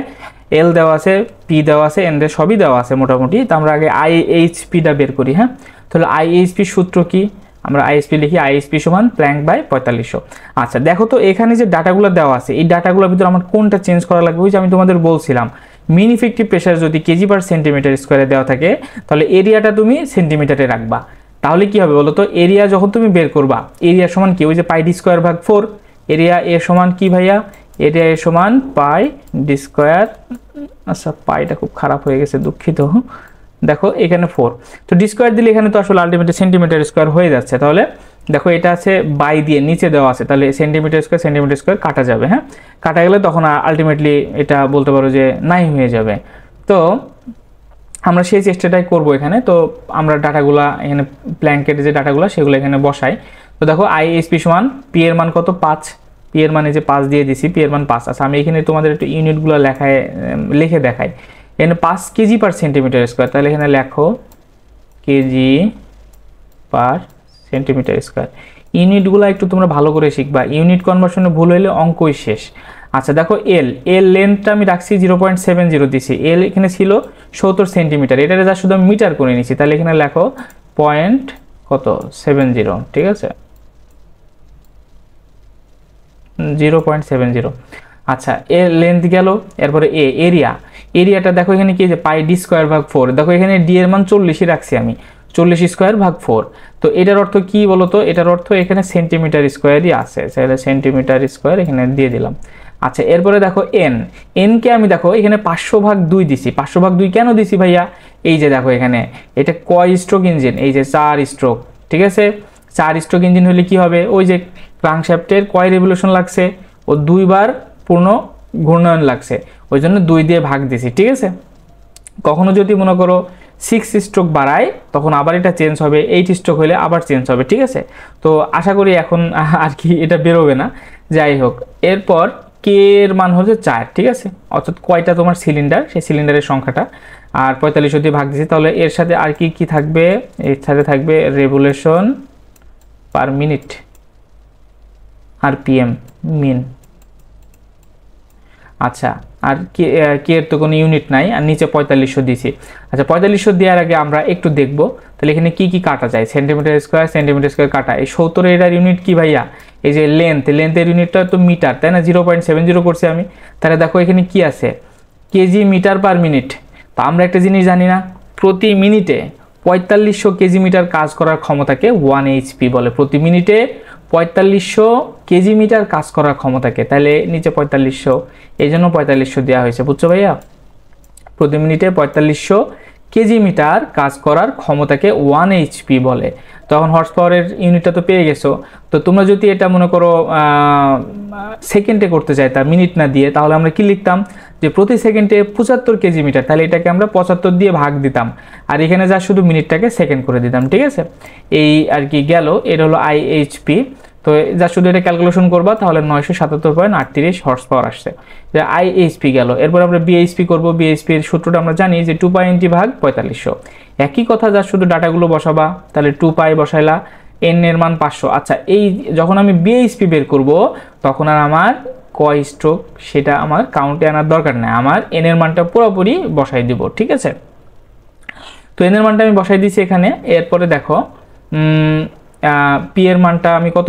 এল দেওয়া আছে, পি দেওয়া আছে, এন সবই দেওয়া আছে মোটামুটি। তো আমরা আগে আইএইচপিটা বের করি। হ্যাঁ, তাহলে আইএইচপি সূত্র কি? আমরা আইএসপি লিখি, আইএসপি সমান প্ল্যাঙ্ক বাই 4500। আচ্ছা দেখো তো এখানে যে ডাটাগুলো দেওয়া আছে, এই ডাটাগুলোর ভিতরে আমার কোনটা চেঞ্জ করা লাগবে? ওই যে আমি তোমাদের বলছিলাম মিন ইফেক্টিভ প্রেসার যদি কেজি পার সেন্টিমিটার স্কোয়ারে দেওয়া থাকে, তাহলে এরিয়াটা তুমি সেন্টিমিটারে রাখবা। তাহলে কি হবে বলো তো? এরিয়া যখন তুমি বের করবা, এরিয়া সমান কি? ওই যে পাই ডি স্কোয়ার ভাগ 4। এরিয়া এ সমান কি ভাইয়া? এরিয়া এ সমান পাই ডি স্কোয়ার। আচ্ছা পাইটা খুব খারাপ হয়ে গেছে, দুঃখিত। দেখো এখানে 4, তো ডি স্কোয়ার দিলে এখানে তো আসলে আলটিমেটলি সেন্টিমিটার স্কোয়ার হয়ে যাচ্ছে। তাহলে দেখো এটা আছে বাই দিয়ে নিচে দেওয়া আছে, তাহলে সেন্টিমিটার স্কোয়ার কাটা যাবে। হ্যাঁ, কাটা গেলে তখন আলটিমেটলি এটা বলতে পারো যে নাই হয়ে যাবে। তো আমরা সেই চেষ্টাটাই করব এখানে। তো আমরা ডাটাগুলা এখানে প্ল্যাঙ্কের যে ডাটাগুলো সেগুলো এখানে বসাই। তো দেখো আইএসপি সমান পি এর মান কত? 5। পি এর মানে যে 5 দিয়ে দিছি, পি এর মান 5। আচ্ছা আমি এখানে তোমাদের একটু ইউনিটগুলো লিখে দেখাই। এখানে 5 কেজি পার সেন্টিমিটার স্কোয়ার, তাহলে এখানে লেখো কেজি পার সেন্টিমিটার স্কোয়ার। ইউনিটগুলো একটু তোমরা ভালো করে শিখবা, ইউনিট কনভার্সনে ভুল হইলে অঙ্কই শেষ। আচ্ছা দেখো এল লেন্থটা আমি রাখছি 0.70 দিছি। এল এখানে ছিল 70 সেন্টিমিটার, এটারে যা শুধু মিটার করে নিছি, তাহলে এখানে লেখো পয়েন্ট কত 70, ঠিক আছে 0.70। আচ্ছা এর লেন্থ গেল, এরপরে এরিয়াটা দেখো এখানে কি যে পাই ডি স্কোয়ার ভাগ 4। দেখো এখানে ডি এর মান 40ই রাখছি আমি, 40 স্কোয়ার ভাগ 4। তো এটার অর্থ কি বলতো, এটার অর্থ এখানে সেন্টিমিটার স্কোয়ারই আছে, তাহলে সেন্টিমিটার স্কোয়ার এখানে দিয়ে দিলাম। আচ্ছা, এরপরে দেখো এন কে আমি দেখো এখানে 500/2 দিছি। 500/2 কেন দিছি ভাইয়া, এই যে দেখো এখানে এটা কয় স্ট্রোক ইঞ্জিন, এই যে 4 স্ট্রোক, ঠিক আছে। 4 স্ট্রোক ইঞ্জিন হলে কি হবে, ওই যে ক্রাঙ্কশ্যাফটের কয় রেভলিউশন লাগছে, ও 2 বার পূর্ণ ঘূর্ণায়ন লাগছে, ওই জন্য 2 দিয়ে ভাগ দিছি, ঠিক আছে। কখনো যদি মনে করো 6 স্ট্রোক বাড়ায় তখন আবার এটা চেঞ্জ হবে, 8 স্ট্রোক হলে আবার চেঞ্জ হবে, ঠিক আছে। তো আশা করি এখন আর কি এটা বেরোবে না। যাই হোক, এরপর কে এর মান হচ্ছে 4, ঠিক আছে। অর্থাৎ কয়টা তোমার সিলিন্ডার, সেই সিলিন্ডারের সংখ্যাটা, আর 45 দিয়ে ভাগ দিয়েছি। তাহলে এর সাথে আর কি কি থাকবে, এর সাথে থাকবে রেভলিউশন পার মিনিট, আরপিএম মিন। আচ্ছা, আর কে এর তো কোনো ইউনিট নাই, আর নিচে 4500 দিয়েছি। আচ্ছা, 4500 দেওয়ার আগে আমরা একটু দেখব তাহলে এখানে কি কি কাটা যায়। সেন্টিমিটার স্কোয়ার কাটা, এই 70 এটার ইউনিট কি ভাইয়া, এই যে লেন্থের ইউনিটটা তো মিটার, তাই না, 0.70 করছি আমি। তাহলে দেখো এখানে কি আছে, কেজি মিটার পার মিনিট। তো আমরা একটা জিনিস জানি না, প্রতি মিনিটে 4500 কেজি মিটার কাজ করার ক্ষমতাকে 1 এইচপি বলে। প্রতি মিনিটে 4500 কেজি মিটার কাজ করার ক্ষমতাকে, তাহলে নিচে 4500, এই জন্য 4500 দেওয়া হয়েছে, বুঝছো ভাইয়া। প্রতি মিনিটে 4500 কেজি মিটার কাজ করার ক্ষমতাকে 1 এইচপি বলে। তখন হর্স পাওয়ারের ইউনিটটা তো পেয়ে গেছো। তো তোমরা যদি এটা মনে করো সেকেন্ডে করতে চাই, তা মিনিট না দিয়ে, তাহলে আমরা কি লিখতাম যে প্রতি সেকেন্ডে 75 কেজি মিটার, তাহলে এটাকে আমরা 75 দিয়ে ভাগ দিতাম, আর এখানে যা শুধু মিনিটটাকে সেকেন্ড করে দিতাম, ঠিক আছে। এই আর কি গেল, এটা হলো আইএইচপি। তো যা শুধু এটা ক্যালকুলেশন করবা তাহলে 977.38 হর্স পাওয়ার আসছে, যে আইএইচপি গেল। এরপর আমরা বিএইচপি করব। বিএইচপির সূত্রটা আমরা জানি যে 2 পাই এনটি ভাগ 4500। একই কথা, যা শুধু ডাটাগুলো বসাবা, তাহলে 2 পাই বসাইলা, এন এর মান 500। আচ্ছা, এই যখন আমি বিএইচপি বের করব তখন আর আমার কয় স্ট্রোক সেটা আমার কাউন্টে আনার দরকার নেই, আমার এন এর মানটা পুরোপুরি বসাই দিব, ঠিক আছে। তো এন এর মানটা আমি বসাই দিয়েছি এখানে। এরপরে দেখো পি এর মানটা আমি কত,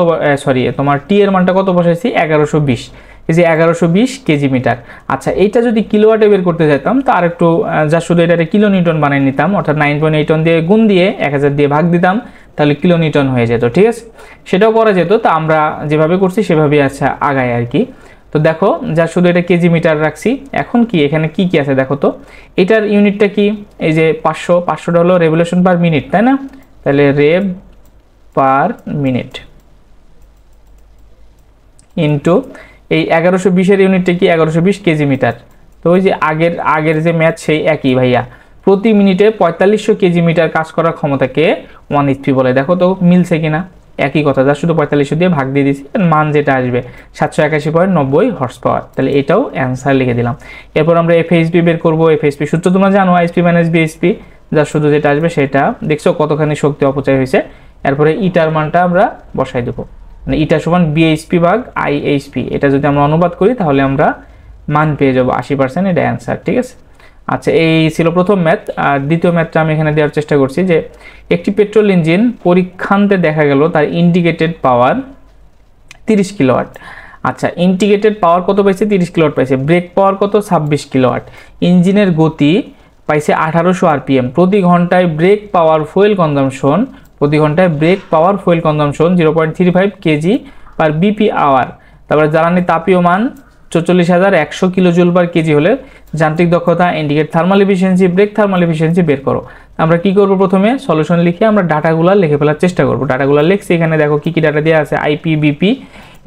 তোমার টি এর মানটা কত বসাইছি, 1120, এই যে 1120 কেজি মিটার। আচ্ছা, এইটা যদি কিলোওয়াটে বের করতে যেতাম তো আর একটু যা শুধু এটাকে কিলো নিউটন বানিয়ে নিতাম, অর্থাৎ 9.8 দিয়ে গুণ দিয়ে 1000 দিয়ে ভাগ দিতাম, তাহলে কিলো নিউটন হয়ে যেত, ঠিক আছে। সেটাও করা যেত, তো আমরা যেভাবে করছি সেভাবেই আচ্ছা আগায় আর কি। তো দেখো, যা শুধু এটা কেজি মিটার রাখছি। এখন কি এখানে কি কি আছে দেখো তো, এটার ইউনিটটা কি, এই যে 500টা হলো রেভলিউশন পার মিনিট, তাই না। তাহলে রেভ পার মিনিট ইন্টু এই 1120 এর ইউনিটটা কি, 1120 কেজি মিটার। তো ওই যে আগের যে ম্যাথ সেই একই ভাইয়া, প্রতি মিনিটে 4500 কেজি মিটার কাজ করার ক্ষমতাকে 1 এইচপি বলে। দেখো তো মিলছে কিনা, একই কথা, যা শুধু 4500 দিয়ে ভাগ দিয়ে দিচ্ছি, মান যেটা আসবে 781.90 হর্স পাওয়ার। তাহলে এটাও অ্যান্সার লিখে দিলাম। এরপর আমরা এফএইচপি বের করবো। এফএইচপি সূত্র তোমরা জানো, আইএসপি মাইনাস বিএইচপি, যা শুধু যেটা আসবে সেটা। দেখছো কতখানি শক্তি অপচয় হয়েছে। এরপরে ইটার মানটা আমরা বসাই দেবো, মানে ইটা সমান বিএইচপি ভাগ আইএইচপি। এটা যদি আমরা অনুবাদ করি তাহলে আমরা মান পেয়ে যাবো 80%, এটা অ্যান্সার, ঠিক আছে। আচ্ছা, এই ছিল প্রথম ম্যাথ। আর দ্বিতীয় ম্যাথটা আমি এখানে দেওয়ার চেষ্টা করছি যে একটি পেট্রোল ইঞ্জিন পরীক্ষান্তে দেখা গেল তার ইন্ডিকেটেড পাওয়ার 30 কিলোওয়াট। আচ্ছা, ইন্ডিকেটেড পাওয়ার কত পাইছে, 30 কিলোওয়াট পাইছে। ব্রেক পাওয়ার কত, 26 কিলোওয়াট। ইঞ্জিনের গতি পাইছে 1800 আরপিএম। প্রতি ঘন্টায় ব্রেক পাওয়ার ফুয়েল কনজাম্পশন, প্রতি ঘন্টায় ব্রেক পাওয়ার ফুয়েল কনজাম্পশন 0.35 কেজি পার বিপি আওয়ার। তারপরে জ্বালানি তাপীয় মান 44,100 কিলোজুল পার কেজি হলে যান্ত্রিক দক্ষতা, indicate thermal efficiency, brake thermal efficiency বের করো। আমরা কি করব, প্রথমে সলিউশন লিখে আমরা ডাটাগুলো লিখে ফেলার চেষ্টা করব। ডাটাগুলো লিখছি, এখানে দেখো কি কি ডাটা দেওয়া আছে, আইপি, বিপি,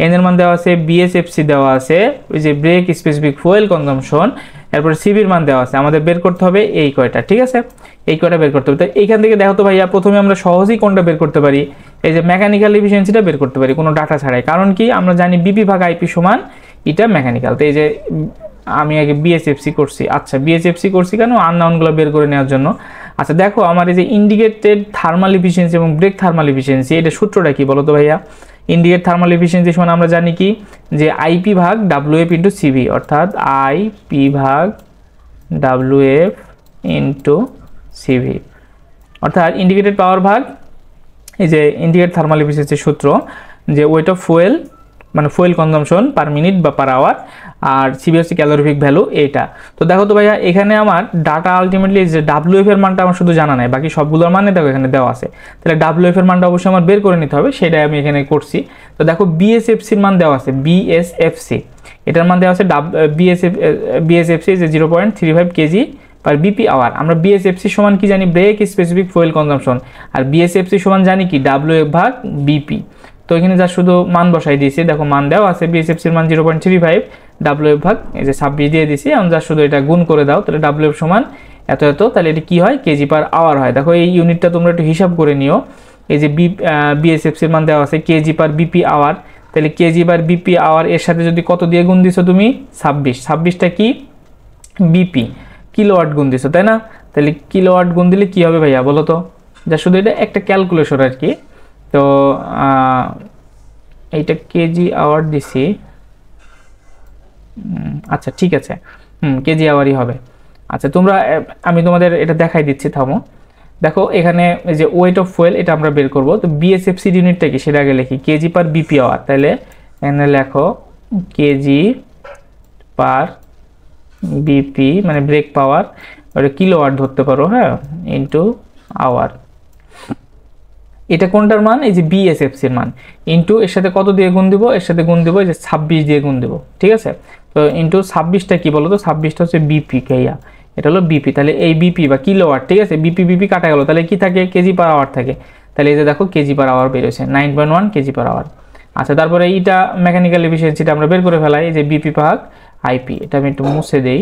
এন এর মান দেওয়া আছে, বিএসএফসি দেওয়া আছে, ওই যে ব্রেক স্পেসিফিক ফুয়েল কনজাম্পশন, এরপরে সিবির মান দেওয়া আছে। আমাদের বের করতে হবে এই কয়টা, ঠিক আছে, এই কয়টা বের করতে হবে। তো এইখান থেকে দেখো তো ভাইয়া, প্রথমে আমরা সহজেই কোনটা বের করতে পারি, এই যে মেকানিক্যাল এফিসিয়েন্সিটা বের করতে পারি কোনো ডাটা ছাড়াই। কারণ কি, আমরা জানি বিপি ভাগ আইপি সমান এটা মেকানিক্যাল। তো এই যে আমি আগে বিএসএফসি করছি। আচ্ছা, বিএসএফসি করছি কেন, আননাউনগুলো বের করে নেওয়ার জন্য। আচ্ছা দেখো, আমার এই যে ইন্ডিকেটেড থার্মাল এফিসিয়েন্সি এবং ব্রেক থার্মাল এফিসিয়েন্সি, এটা সূত্রটা কি বলো তো ভাইয়া। ইন্ডিকেট থার্মাল এফিসিয়েন্সি সমান আমরা জানি কি, যে আইপি ভাগ ডাব্লিউএফ ইন্টু সিভি, অর্থাৎ আইপি ভাগ ডাব্লিউএফ ইন্টু সিভি, অর্থাৎ ইন্ডিকেটেড পাওয়ার ভাগ এই যে ইন্ডিকেট থার্মাল এফিসিয়েন্সির সূত্র, যে ওয়েট অফ ফুয়েল মানে ফুয়েল কনজাম্পশন পার মিনিট বা পার আওয়ার, আর সিবি হচ্ছে ক্যালোরিফিক ভ্যালু এইটা। তো দেখো তো ভাইয়া এখানে আমার ডাটা আলটিমেটলি যে ডাব্লিউএফ এর মানটা আমার শুধু জানা নাই, বাকি সবগুলোর মানে দেখো এখানে দেওয়া আছে, তাহলে ডাব্লিউএফ এর মানটা অবশ্যই আমার বের করে নিতে হবে, সেটাই আমি এখানে করছি। তো দেখো বিএসএফসির মান দেওয়া আছে, বিএসএফসি এটার মান দেওয়া আছে বিএসএফসি যে 0.35 কেজি পার বিপি আওয়ার। আমরা বিএসএফসি সমান কি জানি, ব্রেক স্পেসিফিক ফুয়েল কনজাম্পশন, আর বিএসএফসি সমান জানি কি ডাব্লিউএফ ভাগ বিপি। তো এখানে যা শুধু মান বসাই দিয়েছি, দেখো মান দেওয়া আছে বিএসএফসির মান 0.35, ডাব্লিউএফ ভাগ এই যে 26 দিয়ে দিয়েছি, এখন যা শুধু এটা গুণ করে দাও, তাহলে ডাব্লিউএফ সমান এত এত, তাহলে এটা কি হয় কেজি পার আওয়ার হয়। দেখো এই ইউনিটটা তোমরা একটু হিসাব করে নিও, এই যে বিএসএফসির মান দেওয়া আছে কেজি পার বিপি আওয়ার, তাহলে কেজি পার বিপি আওয়ার এর সাথে যদি কত দিয়ে গুণ দিছো তুমি 26, 26টা কি বিপি কিলোওয়াট গুণ দিছো তাই না, তাহলে কিলোওয়াট গুণ দিলে কি হবে ভাইয়া বলো তো, যা শুধু এটা একটা ক্যালকুলেশন আর কি। তো এইটা কেজি আওয়ার দিছি, আচ্ছা ঠিক আছে, কেজি আওয়ারই হবে। আচ্ছা তোমরা, আমি তোমাদের এটা দেখাই দিচ্ছি, থামো। দেখো এখানে যে ওয়েট অফ ফুয়েল এটা আমরা বের করব, তো বিএসএফসি ইউনিটটা কি সেটা আগে লিখি, কেজি পার বিপি আওয়ার, তাহলে এখানে লেখো কেজি পার বিপি মানে ব্রেক পাওয়ার, ওটা কিলোওয়াট ধরতে পারো, হ্যাঁ, ইনটু আওয়ার। এটা কোনটার মান, এই যে বিএসএফসির মান, ইনটু এর সাথে কত দিয়ে গুণ দিব, এর সাথে গুণ দিব এই যে 26 দিয়ে গুণ দিব, ঠিক আছে। তো ইনটু 26টা কি বলো তো, 26টা হচ্ছে বিপি, কেয়া এটা হলো বিপি, তাহলে এই বিপি বা কিলোওয়াট, ঠিক আছে, বিপি বিপি কাটা গেল, তাহলে কি থাকে কেজি পার আওয়ার থাকে, তাহলে এই যে দেখো কেজি পার আওয়ার বেরোছে 9.1 কেজি পার আওয়ার। আচ্ছা তারপরে এইটা মেকানিক্যাল এফিসিয়েন্সিটা আমরা বের করে ফেলাই, এই যে বিপি ভাগ আইপি, এটা আমি একটু মুছে দেই।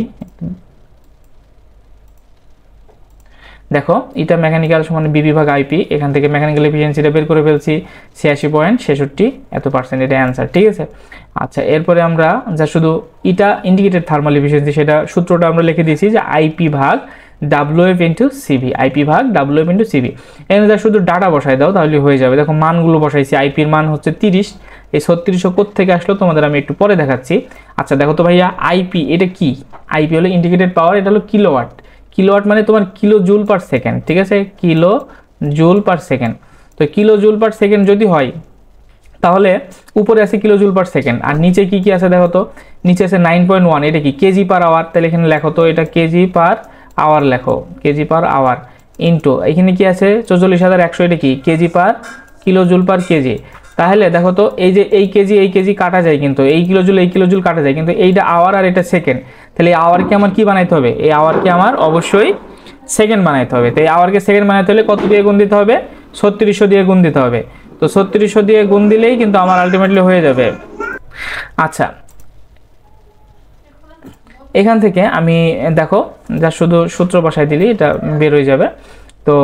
দেখো এটা মেকানিক্যাল সমান বিপি ভাগ আইপি, এখান থেকে মেকানিক্যাল এফিসিয়েন্সিটা বের করে ফেলছি 86.66 এত পার্সেন্ট, এটা অ্যান্সার, ঠিক আছে। আচ্ছা এরপরে আমরা যা শুধু এটা ইন্ডিকেটেড থার্মাল এফিসিয়েন্সি, সেটা সূত্রটা আমরা লিখে দিয়েছি যে আইপি ভাগ ডাব্লিউএফ ইন্টু সিবি, আইপি ভাগ ডাব্লিউএফ ইন্টু সিবি। এখানে যা শুধু ডাটা বসাই দাও তাহলে হয়ে যাবে। দেখো মানগুলো বসাইছি, আইপির মান হচ্ছে 30, এই 3600 কোত্থেকে আসলো তোমাদের আমি একটু পরে দেখাচ্ছি। আচ্ছা দেখো তো ভাইয়া আইপি এটা কি, আইপি হলো ইন্ডিকেটেড পাওয়ার, এটা হলো কিলোওয়াট, কিলোওয়াট মানে তোমার কিলো জুল পার সেকেন্ড, ঠিক আছে, কিলো জুল পার সেকেন্ড। তো কিলো জুল পার সেকেন্ড যদি হয় তাহলে উপরে আছে কিলো জুল পার সেকেন্ড, আর নিচে কি কি আছে দেখো তো, নিচে আছে 9.1, এটা কি কেজি পার আওয়ার, তাহলে এখানে লেখো তো এটা কেজি পার আওয়ার, লেখো কেজি পার আওয়ার, ইনটু এখানে কি আছে 44,100, এটা কি KG per kilo joule per KG. তাহলে দেখো তো এই যে এই কেজি কাটা যায়, কিন্তু এই কিলো জুল কাটা যায়, কিন্তু এইটা আওয়ার আর এটা সেকেন্ড, তাহলে এই আওয়ারকে আমার কি বানাইতে হবে, এই আওয়ারকে আমার অবশ্যই সেকেন্ড বানাইতে হবে। তো এই আওয়ারকে সেকেন্ড বানাইতে হলে কত দিয়ে গুণ দিতে হবে, 3600 দিয়ে গুণ দিতে হবে। তো 3600 দিয়ে গুণ দিলেই কিন্তু আমার আলটিমেটলি হয়ে যাবে। আচ্ছা এখান থেকে আমি দেখো যা শুধু সূত্র বসাই দিলি এটা বের হয়ে যাবে। তো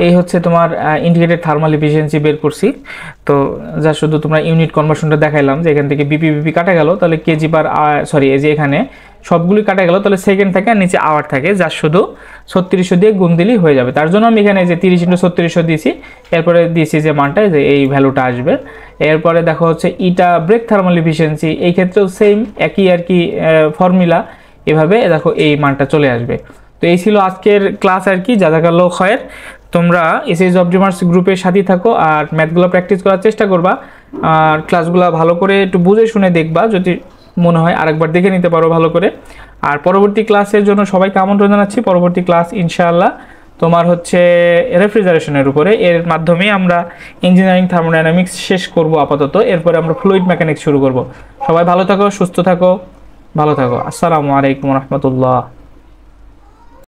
এই হচ্ছে তোমার ইন্ডিকেটেড থার্মাল এফিসিয়েন্সি বের করছি। তো যা শুধু তোমরা ইউনিট কনভার্সনটা দেখাইলাম যে এখান থেকে বিপি বিপি কাটা গেল, তাহলে কেজি পার সরি এই যে এখানে সবগুলি কাটা গেল, তাহলে সেকেন্ড থাকে আর নিচে আওয়ার থাকে, যা শুধু 3600 দিয়ে গুণ দিলেই হয়ে যাবে। তার জন্য আমি এখানে যে 30 × 3600 দিয়েছি, এরপরে দিয়েছি যে মানটা যে এই ভ্যালুটা আসবে। এরপরে দেখো হচ্ছে ইটা ব্রেক থার্মাল এফিসিয়েন্সি, এই ক্ষেত্রেও সেম একই আর কি ফর্মুলা, এভাবে দেখো এই মানটা চলে আসবে। তো এই ছিল আজকের ক্লাস আর কি, জাযাকাল্লাহু খায়ের। তোমরা এসএস অপটিমার্স গ্রুপের সাথে থাকো আর ম্যাথগুলো প্র্যাকটিস করার চেষ্টা করবা, আর ক্লাসগুলো ভালো করে একটু বুঝে শুনে দেখবা, যদি মনে হয় আরেকবার দেখে নিতে পারো ভালো করে। আর পরবর্তী ক্লাসের জন্য সবাইকে আমন্ত্রণ জানাচ্ছি। পরবর্তী ক্লাস ইনশাআল্লাহ তোমার হচ্ছে রেফ্রিজারেশনের উপরে, এর মাধ্যমে আমরা ইঞ্জিনিয়ারিং থার্মোডাইনামিক্স শেষ করব আপাতত, এরপরে আমরা ফ্লুইড মেকানিক্স শুরু করব। সবাই ভালো থাকো, সুস্থ থাকো, ভালো থাকো। আসসালামু আলাইকুম রহমতুল্লাহ।